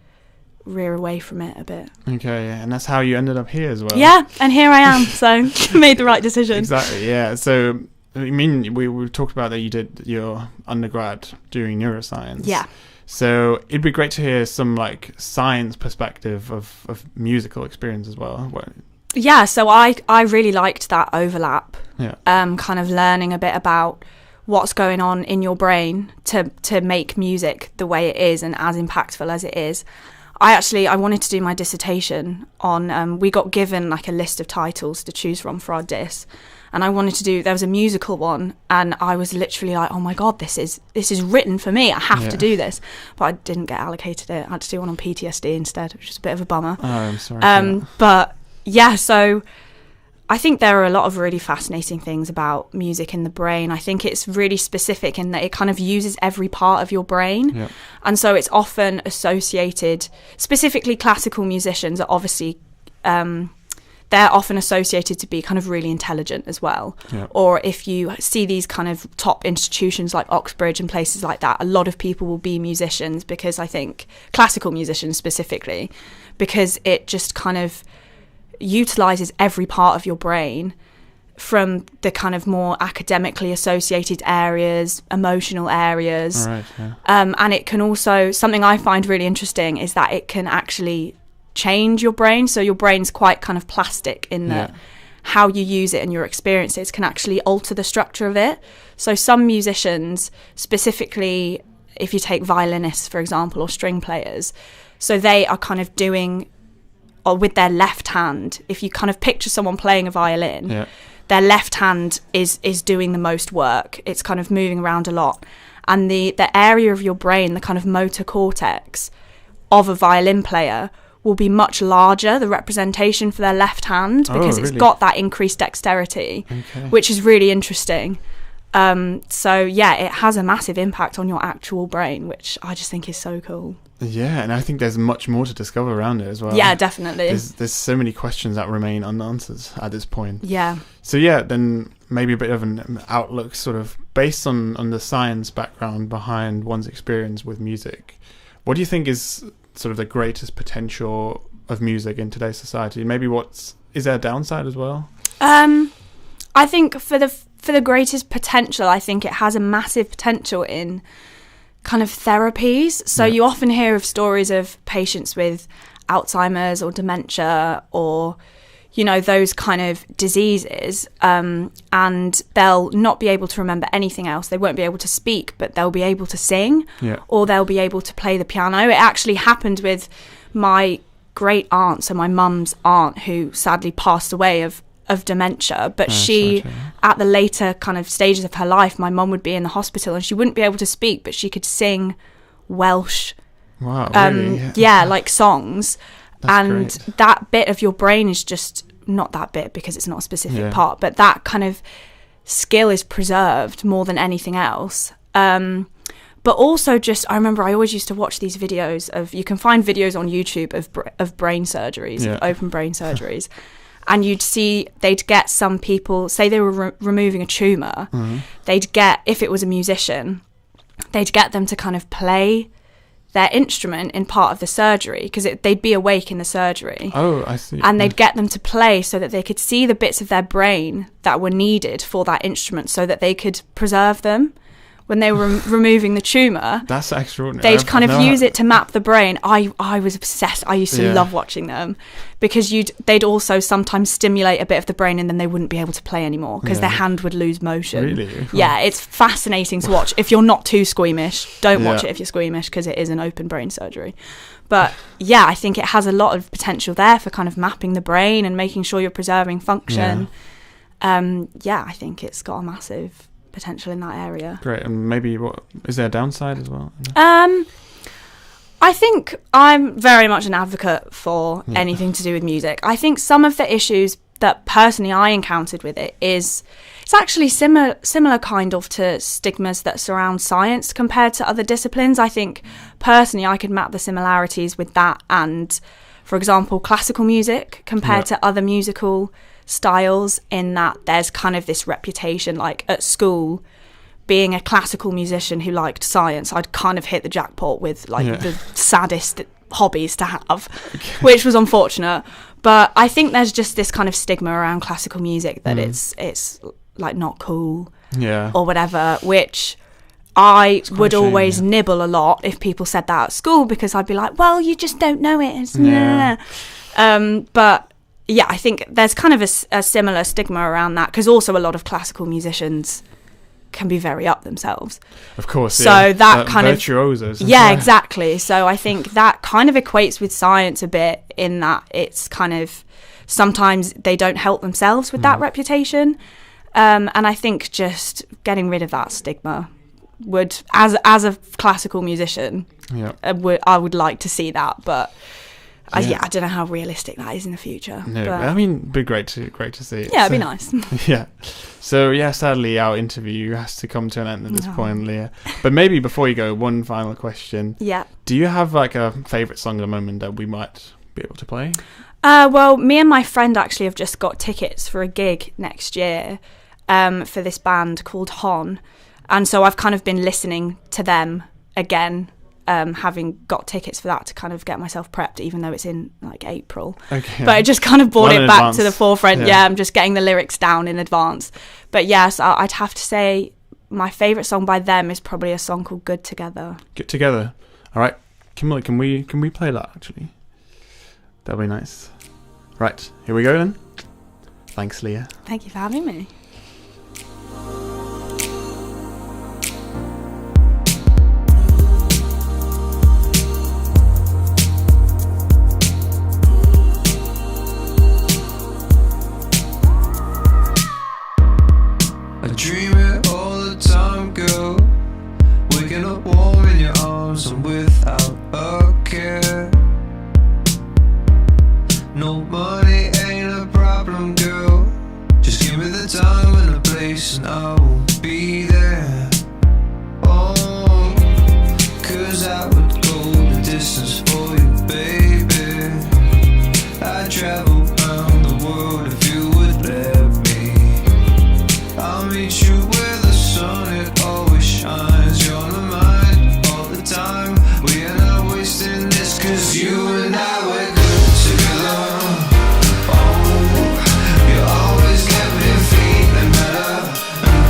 rear away from it a bit. Okay, yeah. And that's how you ended up here as well. Yeah, and here I am. So made the right decision. Exactly, yeah. So, I mean, we talked about that you did your undergrad doing neuroscience. Yeah. So it'd be great to hear some like science perspective of musical experience as well. Yeah, so I really liked that overlap. Yeah. Kind of learning a bit about what's going on in your brain to make music the way it is and as impactful as it is. I wanted to do my dissertation on, we got given like a list of titles to choose from for our diss. And I wanted to there was a musical one, and I was literally like, oh my God, this is written for me. I have to do this. But I didn't get allocated it. I had to do one on PTSD instead, which is a bit of a bummer. Oh, I'm sorry. But yeah, so I think there are a lot of really fascinating things about music in the brain. I think it's really specific in that it kind of uses every part of your brain. Yeah. And so it's often associated, specifically classical musicians are obviously, they're often associated to be kind of really intelligent as well. Yeah. Or if you see these kind of top institutions like Oxbridge and places like that, a lot of people will be musicians because I think, classical musicians specifically, because it just kind of utilises every part of your brain, from the kind of more academically associated areas, emotional areas. Right, yeah. And it can also, something I find really interesting is that it can actually change your brain. So your brain's quite kind of plastic in that how you use it and your experiences can actually alter the structure of it. So some musicians, specifically if you take violinists, for example, or string players, so they are kind of doing, or with their left hand, if you kind of picture someone playing a violin, their left hand is doing the most work. It's kind of moving around a lot. And the area of your brain, the kind of motor cortex of a violin player, will be much larger, the representation for their left hand, because it's got that increased dexterity, which is really interesting. So yeah, it has a massive impact on your actual brain, which I just think is so cool. Yeah, and I think there's much more to discover around it as well. Yeah, definitely. There's so many questions that remain unanswered at this point. Yeah. So yeah, then maybe a bit of an outlook sort of based on the science background behind one's experience with music. What do you think is sort of the greatest potential of music in today's society? Maybe is there a downside as well? I think for the greatest potential, I think it has a massive potential in kind of therapies. So you often hear of stories of patients with Alzheimer's or dementia or, those kind of diseases, and they'll not be able to remember anything else. They won't be able to speak, but they'll be able to sing, or they'll be able to play the piano. It actually happened with my great aunt, so my mum's aunt, who sadly passed away of dementia, but at the later kind of stages of her life, my mum would be in the hospital and she wouldn't be able to speak, but she could sing Welsh Wow, really? Yeah, like songs. That's and great. that bit of your brain is just not that bit because it's not a specific part, but that kind of skill is preserved more than anything else. But also just, I remember I always used to watch these videos of, you can find videos on YouTube of brain surgeries, of open brain surgeries. And you'd see, they'd get some people, say they were removing a tumour, they'd get, if it was a musician, they'd get them to kind of play their instrument in part of the surgery, because they'd be awake in the surgery. Oh, I see. And they'd get them to play so that they could see the bits of their brain that were needed for that instrument so that they could preserve them. When they were removing the tumour, that's extraordinary. They'd kind of use it to map the brain. I was obsessed. I used to love watching them, because they'd also sometimes stimulate a bit of the brain and then they wouldn't be able to play anymore because their hand would lose motion. Really? Yeah, it's fascinating to watch. If you're not too squeamish, don't watch it if you're squeamish, because it is an open brain surgery. But yeah, I think it has a lot of potential there for kind of mapping the brain and making sure you're preserving function. I think it's got a massive potential in that area. Great. And maybe, what is there a downside as well? I think I'm very much an advocate for anything to do with music. I think some of the issues that personally I encountered with it is, it's actually similar kind of to stigmas that surround science compared to other disciplines. I think personally I could map the similarities with that and, for example, classical music compared to other musical styles, in that there's kind of this reputation, like at school, being a classical musician who liked science, I'd kind of hit the jackpot with the saddest hobbies to have, which was unfortunate. But I think there's just this kind of stigma around classical music that it's like not cool or whatever, which I would always nibble a lot if people said that at school, because I'd be like, well, you just don't know it. But yeah, I think there's kind of a similar stigma around that, because also a lot of classical musicians can be very up themselves. Of course, so that kind virtuosos. Exactly. So I think that kind of equates with science a bit, in that it's kind of, sometimes they don't help themselves with that reputation. And I think just getting rid of that stigma would, as a classical musician, I would like to see that, but I don't know how realistic that is in the future. No, but I mean, it'd be great to see. Yeah, it'd be nice. So sadly, our interview has to come to an end at this point, Leah. But maybe before you go, one final question. Yeah. Do you have like a favourite song at the moment that we might be able to play? Well, me and my friend actually have just got tickets for a gig next year for this band called Hon. And so I've kind of been listening to them again, having got tickets for that, to kind of get myself prepped, even though it's in like April. But I just kind of brought it back to the forefront. I'm just getting the lyrics down in advance. But yes, I'd have to say my favourite song by them is probably a song called Good Together. Good Together. All right. Camilla, can we play that actually? That'll be nice. Right, here we go then. Thanks, Leah. Thank you for having me. I dream it all the time, girl. Waking up warm in your arms and without a care. No money ain't a problem, girl. Just give me the time and the place and I will be there. Oh, 'cause I would go the distance for you, baby. I'd travel around the world if you would let me. I'll meet you where the sun, it always shines. You're on my mind all the time. We are not wasting this, 'cause you and I were good together. Oh, you always get me feeling better. And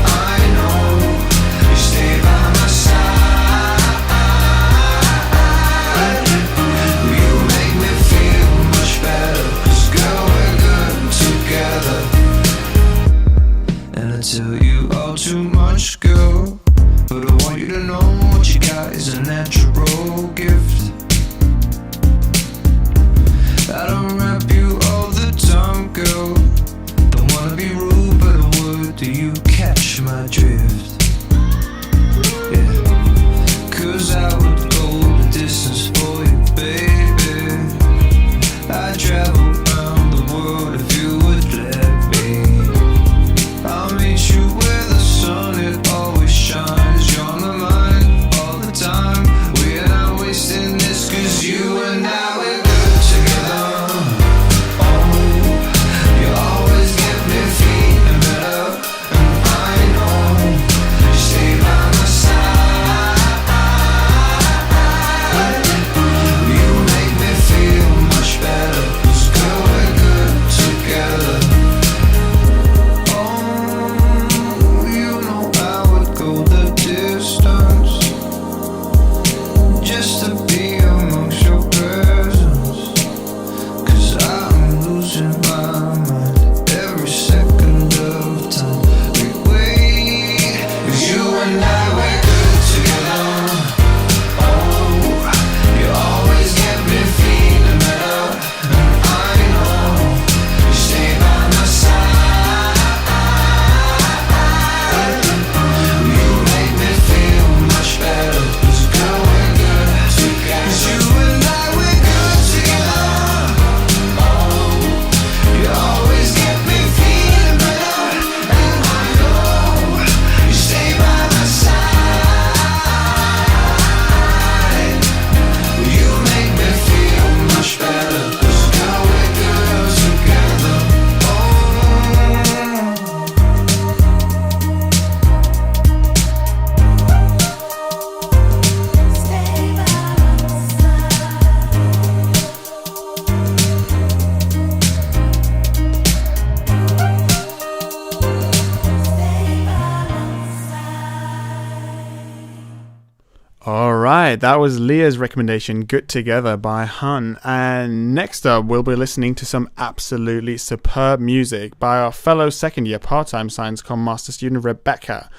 right, that was Leah's recommendation, Good Together by Hun. And next up, we'll be listening to some absolutely superb music by our fellow second-year part-time Science Comm Master student, Rebekah.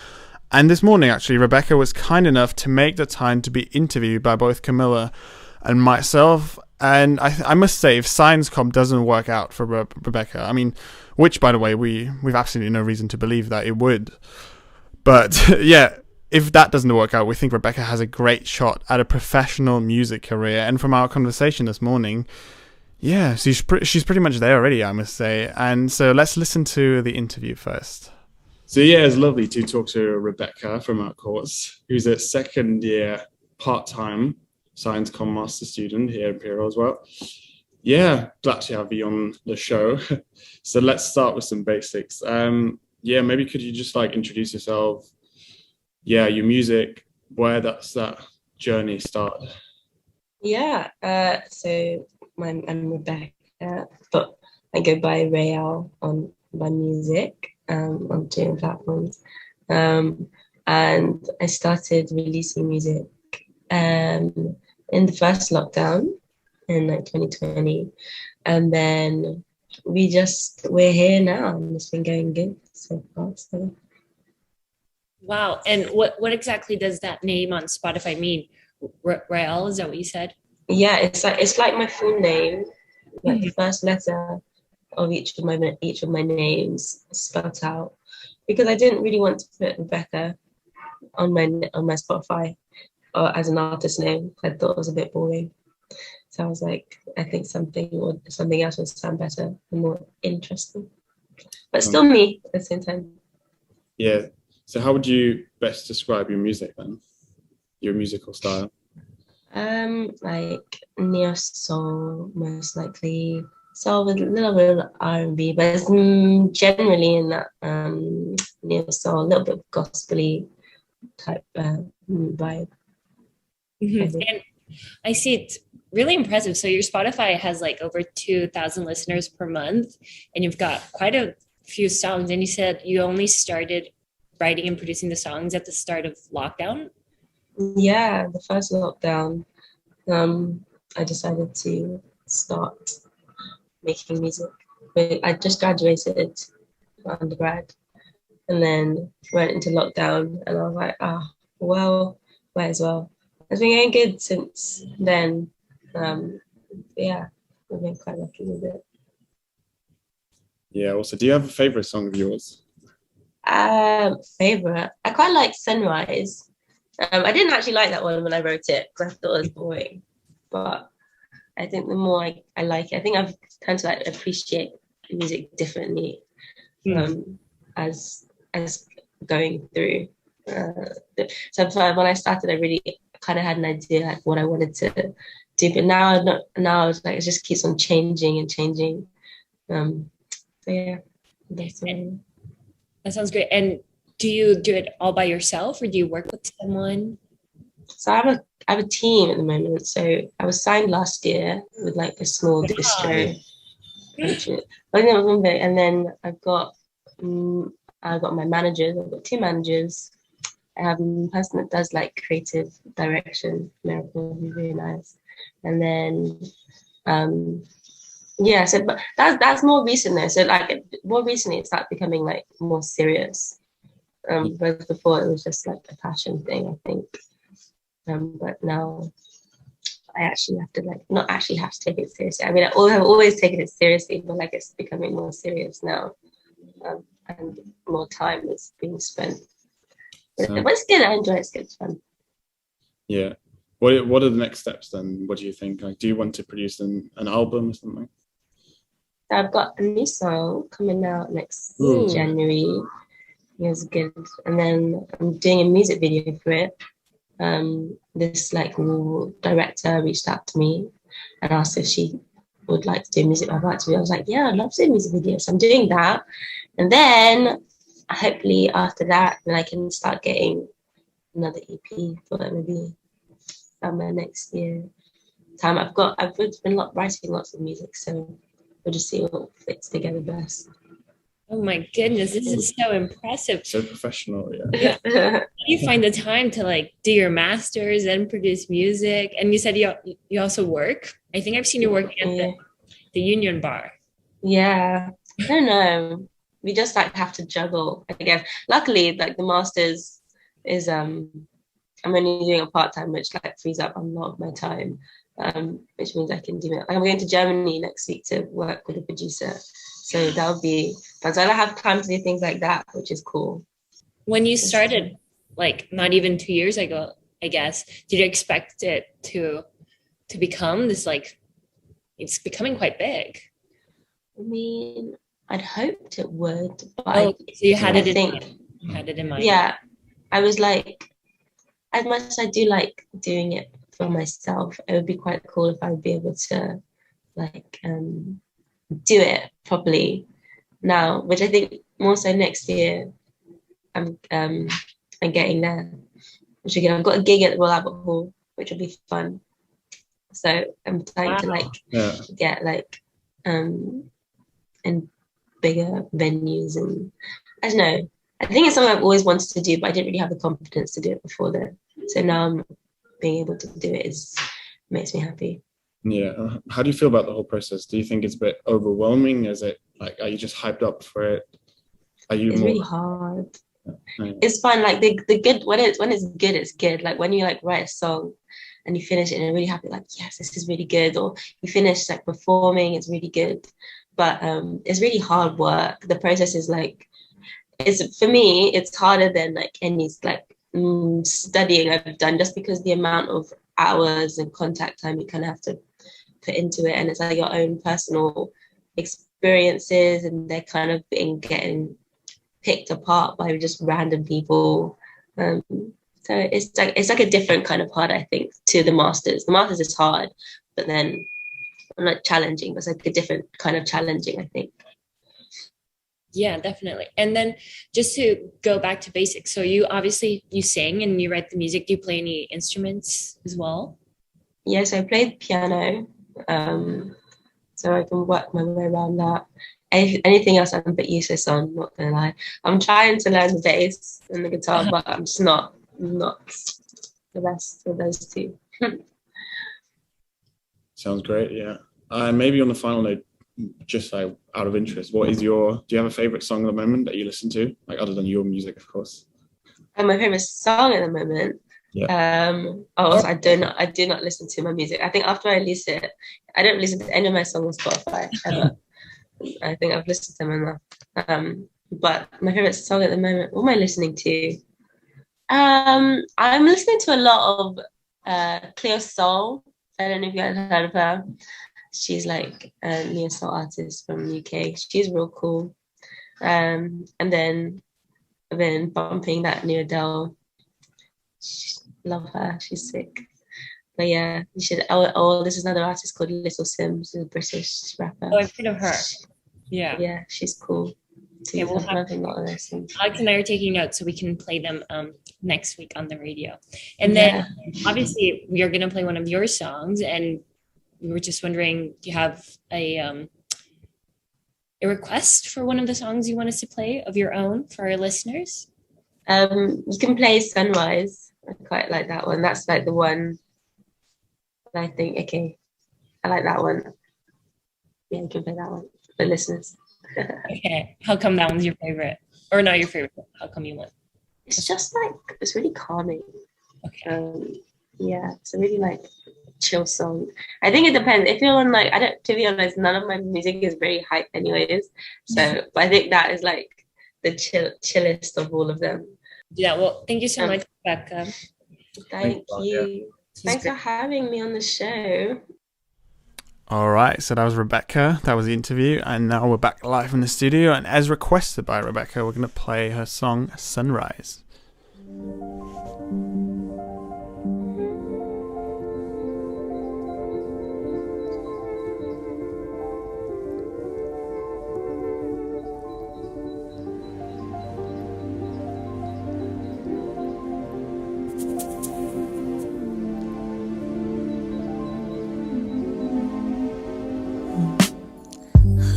And this morning, actually, Rebekah was kind enough to make the time to be interviewed by both Camilla and myself. And I must say, if Science Comm doesn't work out for Rebekah, I mean, which, by the way, we've absolutely no reason to believe that it would. But, yeah, if that doesn't work out, we think Rebekah has a great shot at a professional music career. And from our conversation this morning, yeah, she's pretty much there already, I must say. And so let's listen to the interview first. So yeah, it's lovely to talk to Rebekah from our course, who's a second year part-time Science Comm Master student here at Imperial as well. Yeah, glad to have you on the show. So let's start with some basics. Yeah, maybe could you just like introduce yourself? Yeah, your music, where does that journey start? Yeah, so I'm Rebekah, but I go by Freya on my music on two platforms. And I started releasing music in the first lockdown in like 2020. And then we're here now and it's been going good so far. So. Wow. And what exactly does that name on Spotify mean? Rael, is that what you said? Yeah, it's like my full name, like the first letter of each of my names spelled out, because I didn't really want to put Rebekah on my Spotify or as an artist name. I thought it was a bit boring. So I was like, I think something else would sound better and more interesting. But still me at the same time. Yeah. So how would you best describe your music then? Your musical style? Like neo soul, most likely. Soul with a little bit of R&B, but it's generally in that neo soul, a little bit of gospel-y type vibe. And I see it's really impressive. So your Spotify has like over 2,000 listeners per month, and you've got quite a few songs. And you said you only started writing and producing the songs at the start of lockdown? Yeah, the first lockdown, I decided to start making music. But I just graduated undergrad and then went into lockdown, and I was like, well, might as well. It's been going good since then. Yeah, I've been quite lucky with it. Yeah, also, do you have a favorite song of yours? Favorite? I quite like Sunrise. I didn't actually like that one when I wrote it because I thought it was boring. But I think the more I like it, I think I've come to like appreciate music differently as going through. So when I started, I really kind of had an idea like what I wanted to do, but now it's like it just keeps on changing and changing. So yeah, that's what that sounds great. And do you do it all by yourself or do you work with someone? So I have a team at the moment. So I was signed last year with like a small distro. And then I've got my managers. I've got two managers. I have a person that does like creative direction, Miracle, who's really nice. And then yeah, so but that's more recent though. So like more recently it started becoming like more serious. Whereas before it was just like a passion thing, I think. But now I actually have to not actually have to take it seriously. I mean, I have always taken it seriously, but like it's becoming more serious now, and more time is being spent. But it's good. I enjoy it. It's good. It's fun. Yeah. What are the next steps then? What do you think? Like, do you want to produce an album or something? I've got a new song coming out next January. It was good, and then I'm doing a music video for it. This like director reached out to me and asked if she would like to do music. I was like, yeah, I'd love to do music videos. So I'm doing that, and then hopefully after that, then I can start getting another EP for maybe summer next year. I've been writing lots of music, so we'll just see what fits together best. Oh my goodness, this is so impressive. So professional, yeah. You find the time to like do your masters and produce music, and you said you also work. I think I've seen you working at the Union Bar. Yeah, I don't know. We just like have to juggle, I guess. Luckily, like the masters is I'm only doing a part-time, which like frees up a lot of my time, which means I can do it. I'm going to Germany next week to work with a producer, so that'll be fun. So I have time to do things like that, which is cool. When you started, like not even 2 years ago, I guess, did you expect it to become this, like, it's becoming quite big? I mean, I'd hoped it would, but so you had I it think, you had it in mind. yeah, I was like, as much as I do like doing it for myself, it would be quite cool if I'd be able to like do it properly now, which I think more so next year I'm getting there. Which again, I've got a gig at the Royal Albert Hall, which will be fun. So I'm trying to like get like in bigger venues, and I don't know. I think it's something I've always wanted to do, but I didn't really have the confidence to do it before then. So now I'm being able to do it makes me happy. Yeah. How do you feel about the whole process? Do you think it's a bit overwhelming? Is it like, are you just hyped up for it? It's really hard. Yeah. It's fun. Like the good, when it's good, it's good. Like when you like write a song and you finish it and you're really happy, like, yes, this is really good. Or you finish like performing, it's really good. But it's really hard work. The process is like, for me, it's harder than like any like studying I've done, just because the amount of hours and contact time you kind of have to put into it, and it's like your own personal experiences, and they're kind of getting picked apart by just random people. So it's like a different kind of hard, I think, to the masters. The masters is hard, but then not challenging, but it's like a different kind of challenging, I think. Yeah, definitely. And then just to go back to basics, so you sing and you write the music. Do you play any instruments as well? Yes, I played piano, so I can work my way around that. Anything else I'm a bit useless on, not gonna lie. I'm trying to learn the bass and the guitar, but I'm just not the best with those two. Sounds great, yeah. Maybe on the final note, just like out of interest, do you have a favorite song at the moment that you listen to, like other than your music, of course? My favorite song at the moment. Yeah. I do not listen to my music. I think after I release it, I don't listen to any of my songs on Spotify ever. I think I've listened to them enough. But my favorite song at the moment, what am I listening to? I'm listening to a lot of Cleo Soul. I don't know if you guys heard of her. She's like a neo soul artist from the UK. She's real cool. And then I've been bumping that new Adele. Love her. She's sick. But yeah, you should. Oh, this is another artist called Little Sims, a British rapper. Oh, I've heard of her. Yeah. Yeah, she's cool. Yeah, we'll have a lot of those. Alex and I are taking notes so we can play them next week on the radio. And then obviously we are going to play one of your songs, and we were just wondering, do you have a request for one of the songs you want us to play of your own for our listeners? You can play Sunrise. I quite like that one. That's like the one that I think, okay, I like that one. Yeah, you can play that one for listeners. Okay. How come that one's your favorite? Or not your favorite? How come you went? It's just like, it's really calming. Okay. Yeah, it's a really like chill song. I think it depends. If you're on like, to be honest, none of my music is very hype anyways. So, but I think that is like the chillest of all of them. Yeah, well, thank you so much, Rebekah. Thank you. Thanks for having me on the show. All right, so that was Rebekah. That was the interview, and now we're back live in the studio. And as requested by Rebekah, we're going to play her song "Sunrise."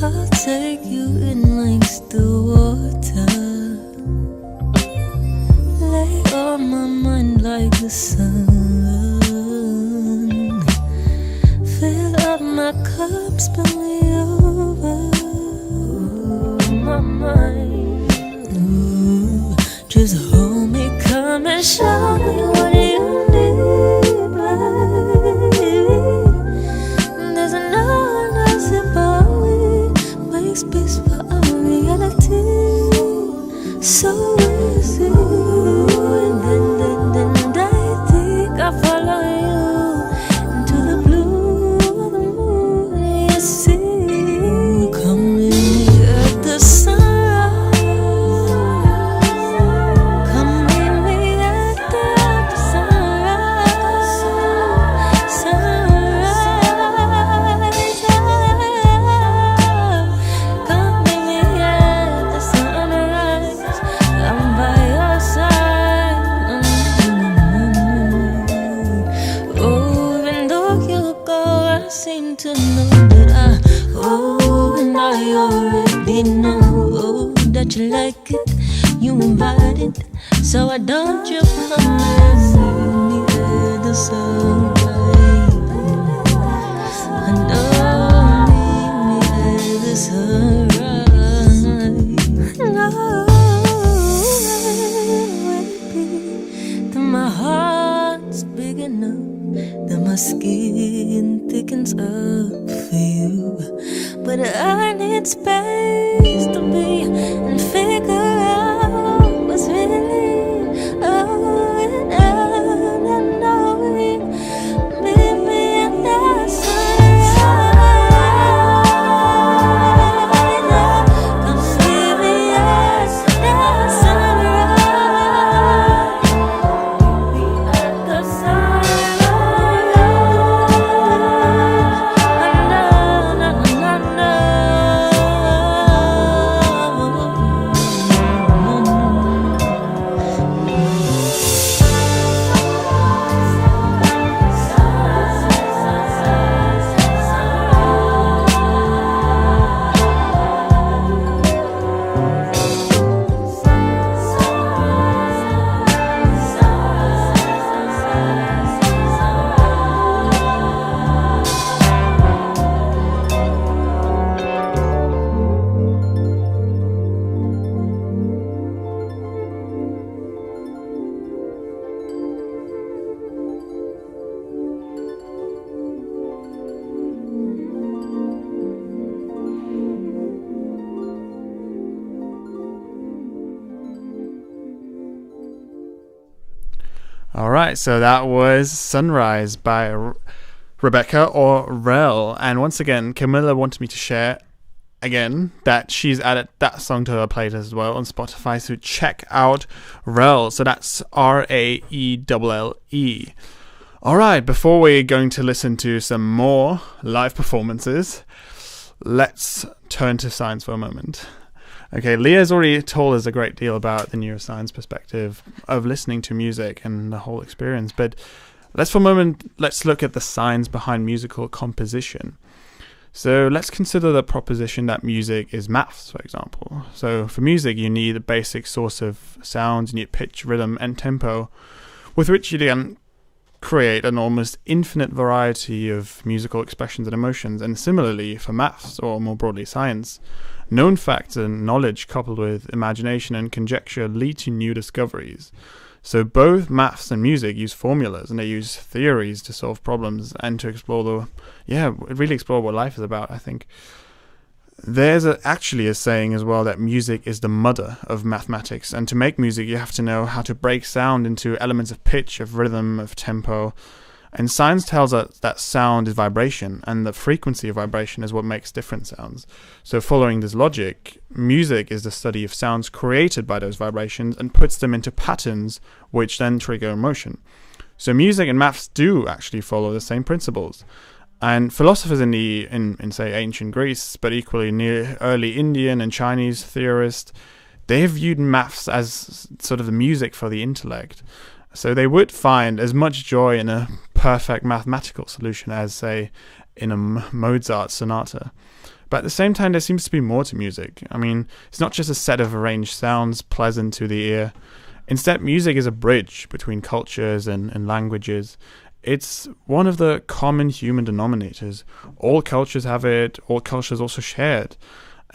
I'll take you in lengths the water. Lay on my mind like the sun. Fill up my cup, spill me over. My mind. Ooh, just hold me, come and show me what you need, babe. There's no one else but we. Make space for our reality. So easy. And then I think I follow you into the blue of the moon. You see, come with me at the sunrise. Come meet me at the sunrise. Come meet me at the sunrise. I'm by your side. Oh, even though you go, I seem to know that and I already know that you like it, you invite it. So why don't you come and meet me at the sunrise? I know, meet me at the sunrise. No, baby, that my heart's big enough, that my skin thickens up for you. But I need space to be and figure out what's really going on and knowing. Meet me at the sunrise. Come meet me at the sunrise. At the sunrise. All right, so that was Sunrise by Rebekah or Rel. And once again, Camilla wanted me to share again that she's added that song to her playlist as well on Spotify. So check out Rel. So that's Raelle. All right, before we're going to listen to some more live performances, let's turn to science for a moment. Okay, Leah's already told us a great deal about the neuroscience perspective of listening to music and the whole experience, but let's look at the science behind musical composition. So let's consider the proposition that music is maths, for example. So for music, you need a basic source of sounds, you need pitch, rhythm, and tempo, with which you then create an almost infinite variety of musical expressions and emotions. And similarly for maths, or more broadly science, known facts and knowledge coupled with imagination and conjecture lead to new discoveries. So both maths and music use formulas, and they use theories to solve problems and to explore really explore what life is about, I think. There's actually a saying as well that music is the mother of mathematics, and to make music you have to know how to break sound into elements of pitch, of rhythm, of tempo. And science tells us that sound is vibration, and the frequency of vibration is what makes different sounds. So following this logic, music is the study of sounds created by those vibrations and puts them into patterns which then trigger emotion. So music and maths do actually follow the same principles. And philosophers in say ancient Greece, but equally near early Indian and Chinese theorists, they viewed maths as sort of the music for the intellect. So they would find as much joy in a perfect mathematical solution as, say, in a Mozart sonata. But at the same time, there seems to be more to music. I mean, it's not just a set of arranged sounds pleasant to the ear. Instead, music is a bridge between cultures and languages. It's one of the common human denominators. All cultures have it, all cultures also share it.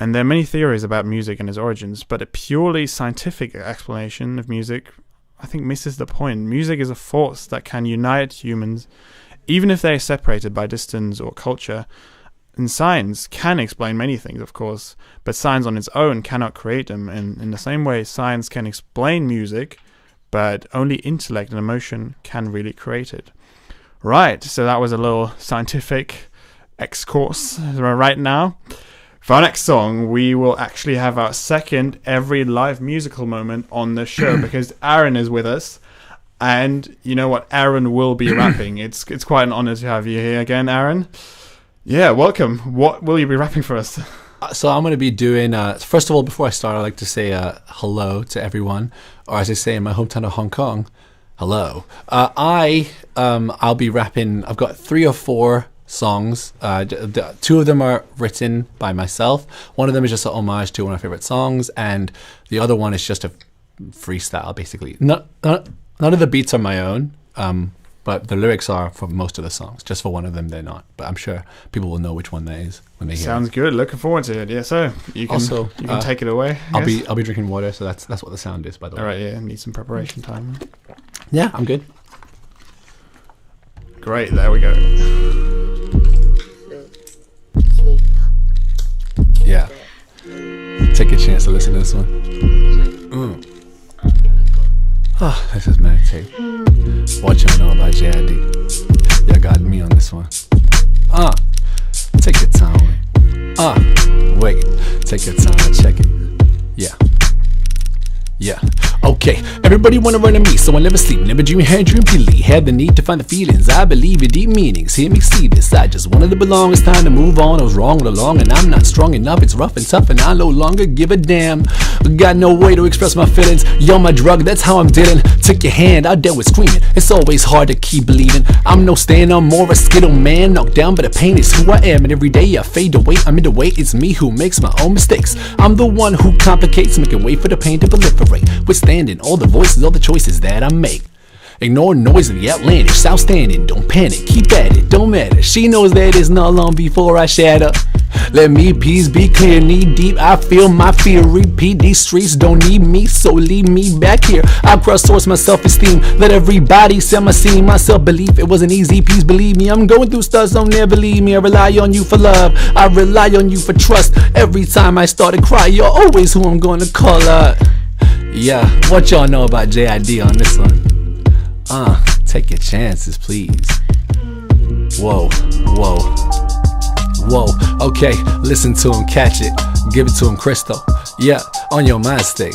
And there are many theories about music and its origins, but a purely scientific explanation of music, I think, misses the point. Music is a force that can unite humans, even if they are separated by distance or culture. And science can explain many things, of course, but science on its own cannot create them. And in the same way, science can explain music, but only intellect and emotion can really create it. Right, so that was a little scientific excursus right now. For our next song, we will actually have our second every live musical moment on the show because Aaron is with us. And you know what? Aaron will be rapping. It's quite an honor to have you here again, Aaron. Yeah, welcome. What will you be rapping for us? So I'm going to be doing, first of all, before I start, I'd like to say hello to everyone. Or as I say in my hometown of Hong Kong, hello. I'll be rapping, I've got 3 or 4 songs. 2 of them are written by myself. One of them is just an homage to one of my favorite songs. And the other one is just a freestyle, basically. None of the beats are my own. But the lyrics are for most of the songs. Just for one of them, they're not. But I'm sure people will know which one that is when they hear it. Sounds good. Looking forward to it. Yeah, so you can take it away. I'll be drinking water, so that's what the sound is, by the way. All right, yeah, need some preparation time. Yeah, I'm good. Great, there we go. Yeah. Take a chance to listen to this one. Oh, let's just meditate. What y'all know about JID? Y'all got me on this one. Take your time. Wait. Take your time to check it. Yeah. Okay, everybody wanna run to me, so I never sleep, never dream, dream completely. Had the need to find the feelings, I believe in deep meanings. Hear me see this, I just wanted to belong. It's time to move on, I was wrong all along, and I'm not strong enough. It's rough and tough, and I no longer give a damn. Got no way to express my feelings. You're my drug, that's how I'm dealing. Took your hand, I dealt with screaming. It's always hard to keep believing. I'm no stand, I'm more a skittle man. Knocked down, but the pain is who I am, and every day I fade away. I'm in the way, it's me who makes my own mistakes. I'm the one who complicates, making way for the pain to proliferate. Withstanding all the voices, all the choices that I make. Ignore noise of the outlandish, outstanding. Don't panic, keep at it, don't matter. She knows that it's not long before I shatter. Let me peace be clear, knee deep. I feel my fear repeat. These streets don't need me, so leave me back here. I crowdsource my self-esteem. Let everybody sell my scene. My self-belief, it wasn't easy. Please believe me, I'm going through stuff, so never leave me. I rely on you for love. I rely on you for trust. Every time I start to cry, you're always who I'm gonna call out. Yeah, what y'all know about JID on this one? Take your chances, please. Whoa. Okay, listen to him, catch it. Give it to him, Crystal. Yeah, on your mind state.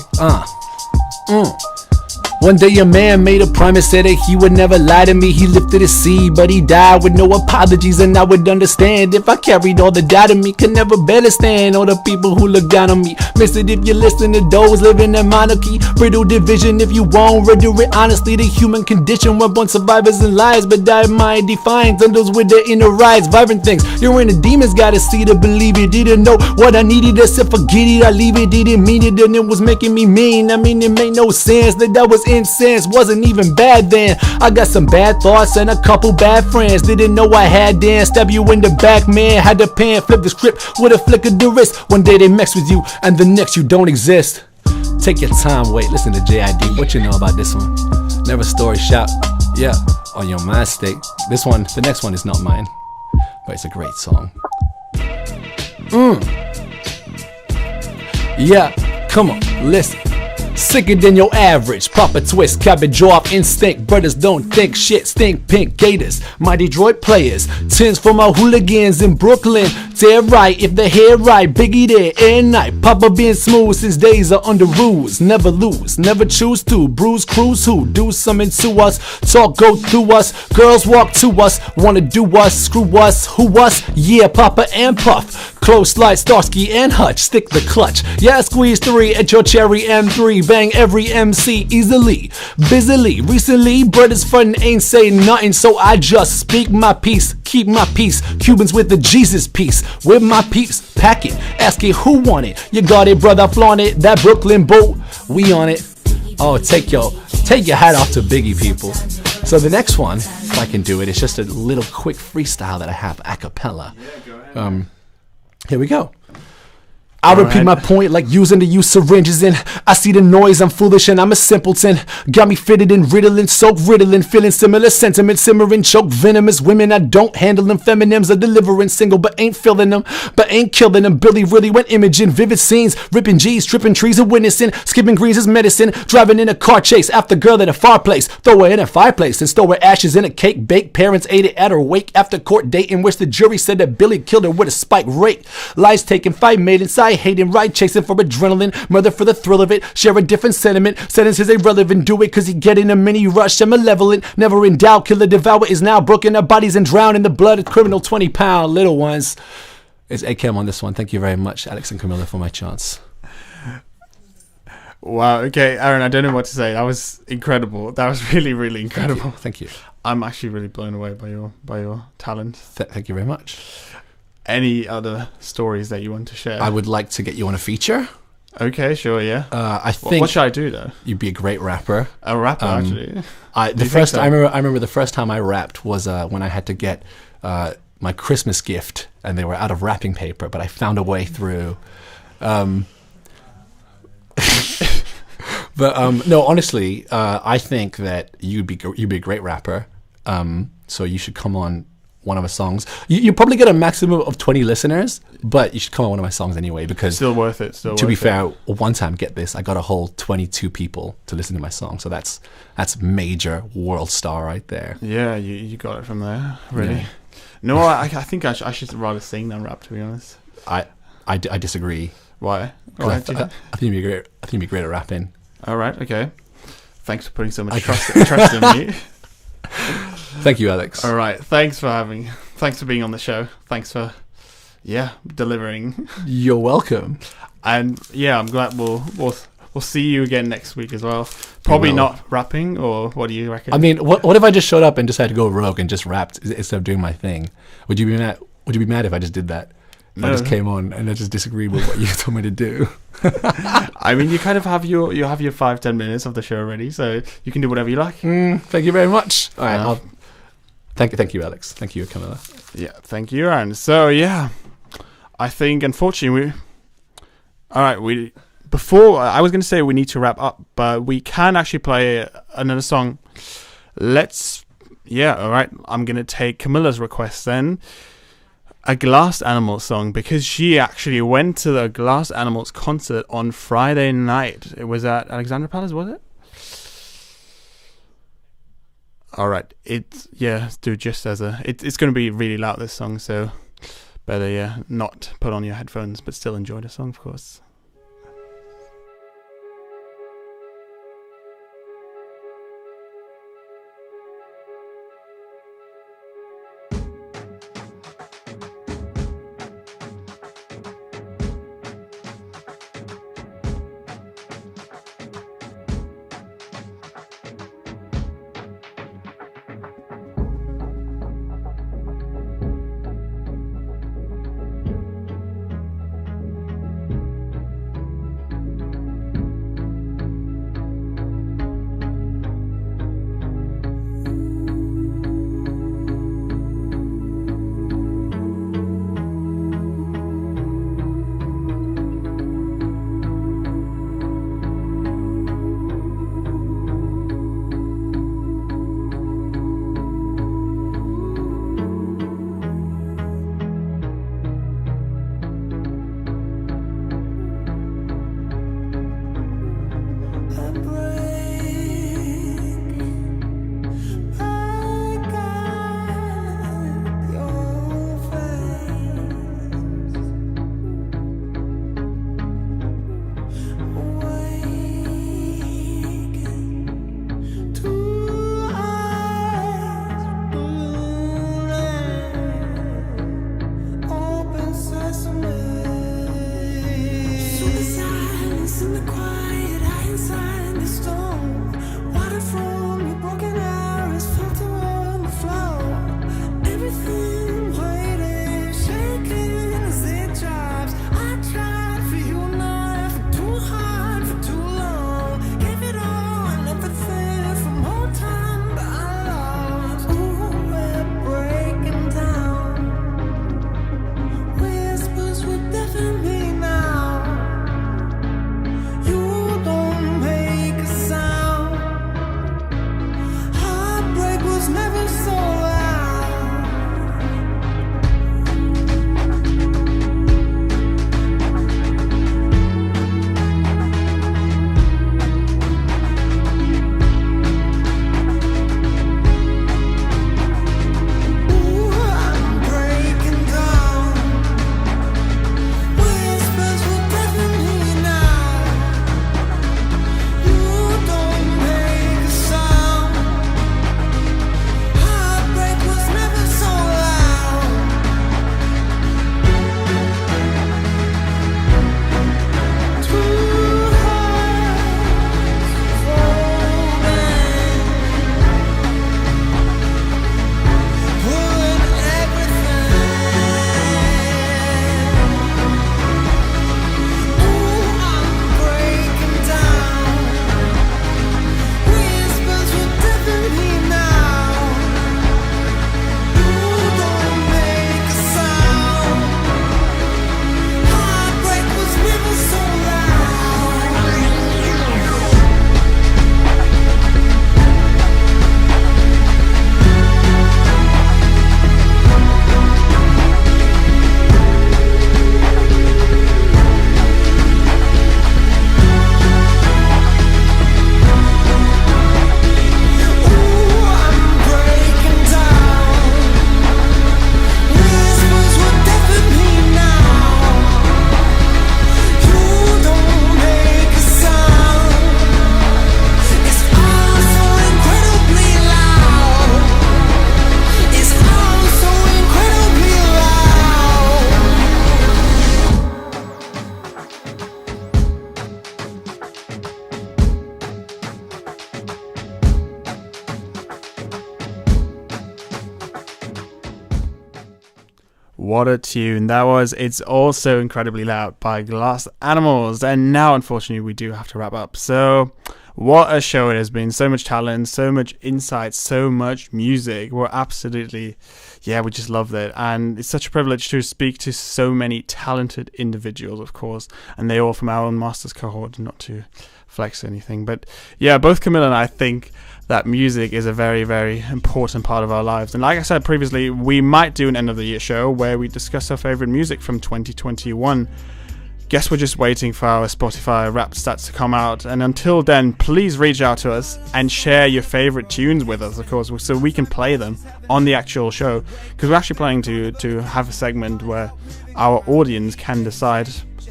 One day a man made a promise, said that he would never lie to me. He lifted his seed, but he died with no apologies. And I would understand if I carried all the doubt in me. Could never better stand all the people who look down on me. Miss it if you listen to those living in monarchy. Brittle division if you won't render it honestly. The human condition, we're born survivors and lies, but die mind defiance. And those with their inner rights, vibrant things. Your inner demons gotta see to believe it. Didn't know what I needed, I said forget it, I leave it. Didn't mean it, and it was making me mean. I mean, it made no sense that was incense, wasn't even bad then. I got some bad thoughts and a couple bad friends. Didn't know I had Dan, stab you in the back, man. Had the pen, flip the script with a flick of the wrist. One day they mess with you and the next you don't exist. Take your time, wait, listen to JID. What you know about this one? Never story shout, yeah, on your mind state. This one, the next one is not mine, but it's a great song. Yeah, come on, listen. Sicker than your average, proper twist, cabbage off instinct. Brothers don't think shit, stink pink gators. My Detroit players, tens for my hooligans in Brooklyn. Dead right, if the hair right, Biggie there, air night. Papa being smooth, his days are under rules. Never lose, never choose to. Bruise, cruise, who do something to us. Talk, go through us. Girls walk to us, wanna do us, screw us, who us? Yeah, Papa and Puff. Close like Starsky and Hutch, stick the clutch. Yeah, squeeze 3 at your cherry M3. Bang every MC easily, busily. Recently, brothers frontin' ain't say nothing, so I just speak my peace, keep my peace. Cubans with the Jesus peace, with my peeps. pack it. Ask it who want it. You got it, brother, flaunt it. That Brooklyn boat, we on it. Oh, take your hat off to Biggie, people. So the next one, if I can do it, it's just a little quick freestyle that I have a cappella. Here we go. I'll repeat my point like using to use syringes in. I see the noise, I'm foolish and I'm a simpleton. Got me fitted in Ritalin, soaked Ritalin, feeling similar sentiments, simmering, choke venomous women. I don't handle them, feminines are delivering single, but ain't filling them, but ain't killing them. Billy really went imaging, vivid scenes, ripping G's, tripping trees and witnessing, skipping greens as medicine, driving in a car chase after girl at a far place, throw her in a fireplace and stow her ashes in a cake bake. Parents ate it at her wake after court date in which the jury said that Billy killed her with a spike rake. Lies taken, fight made inside. Hating, right, chasing for adrenaline, murder for the thrill of it, share a different sentiment, sentences irrelevant, do it cause he get in a mini rush, I'm malevolent, never in doubt, killer devour is now broken, our bodies and drowned in the blood of criminal 20-pound little ones. It's AKM on this one. Thank you very much, Alex and Camilla, for my chance. Wow, okay, Aaron, I don't know what to say. That was incredible. That was really, really incredible. Thank you. I'm actually really blown away by your talent. Thank you very much. Any other stories that you want to share? I would like to get you on a feature. Okay, sure, yeah. I think. What should I do though? You'd be a great rapper. A rapper, actually. I remember the first time I rapped was when I had to get my Christmas gift, and they were out of wrapping paper, but I found a way through. But no, honestly, I think that you'd be a great rapper. So you should come on one of my songs. You probably get a maximum of 20 listeners, but you should come on one of my songs anyway, because still worth it. To be fair, one time, get this, I got a whole 22 people to listen to my song, so that's major world star right there. Yeah, you got it from there, really. Yeah. No, I think I should rather sing than rap, to be honest. I disagree. Why? I think you'd be great at rapping. All right, okay. Thanks for putting so much trust in me. Thank you, Alex. All right, thanks for being on the show. Thanks for delivering. You're welcome. And yeah, I'm glad we'll see you again next week as well. Probably not rapping, or what do you reckon? I mean, what if I just showed up and decided to go rogue and just rapped instead of doing my thing? Would you be mad? Would you be mad if I just did that? If I just came on and I just disagreed with what you told me to do. I mean, you kind of have your 5-10 minutes of the show already, so you can do whatever you like. Thank you very much. All right, thank you, Alex. Thank you, Camilla. Yeah, thank you, Aaron. So yeah, I think unfortunately I was going to say we need to wrap up, but we can actually play another song. All right. I'm going to take Camilla's request then. A Glass Animals song, because she actually went to the Glass Animals concert on Friday night. It was at Alexandra Palace, was it? All right. It's going to be really loud, this song, so better not put on your headphones, but still enjoy the song, of course. What a tune. That was It's Also Incredibly Loud by Glass Animals. And now, unfortunately, we do have to wrap up. So, what a show it has been. So much talent, so much insight, so much music. We're absolutely, we just loved it. And it's such a privilege to speak to so many talented individuals, of course. And they all from our own Masters cohort, not to flex anything. But yeah, both Camilla and I think that music is a very, very important part of our lives. And like I said previously, we might do an end of the year show where we discuss our favorite music from 2021. Guess we're just waiting for our Spotify Wrapped stats to come out. And until then, please reach out to us and share your favorite tunes with us, of course, so we can play them on the actual show. Because we're actually planning to have a segment where our audience can decide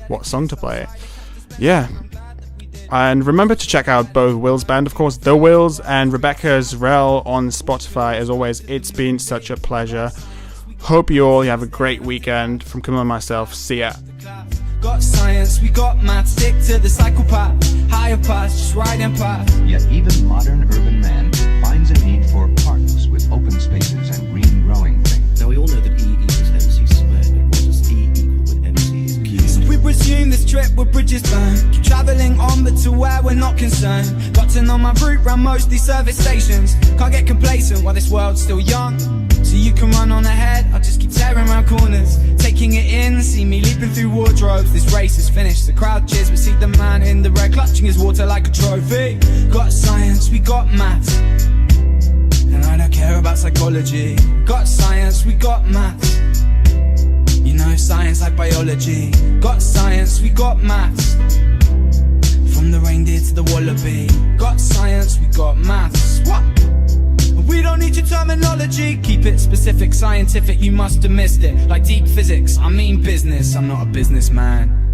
what song to play. Yeah. And remember to check out both Will's band, of course, The Wills, and Rebekah's Rel on Spotify. As always, it's been such a pleasure. Hope you all have a great weekend. From Camilla and myself, see ya. Got science, we got maths, stick to the psychopath, higher paths, just riding past. Yet even modern urban man finds a need for parks with open spaces and green growing things. Now we all know that E equals MC squared, but what does E equal when MC is Q? So we resume this trip with bridges burned, keep travelling on but to where we're not concerned. Got to know my route round most these service stations, can't get complacent while this world's still young. So you can run on ahead, I'll just keep tearing around corners, taking it in, see me leaping through wardrobes. This race is finished, the crowd cheers, but see the man in the red clutching his water like a trophy. Got science, we got maths, and I don't care about psychology. Got science, we got maths, you know science like biology. Got science, we got maths, from the reindeer to the wallaby. Got science, we got maths, what? We don't need your terminology, keep it specific, scientific, you must have missed it. Like deep physics, I mean business, I'm not a businessman.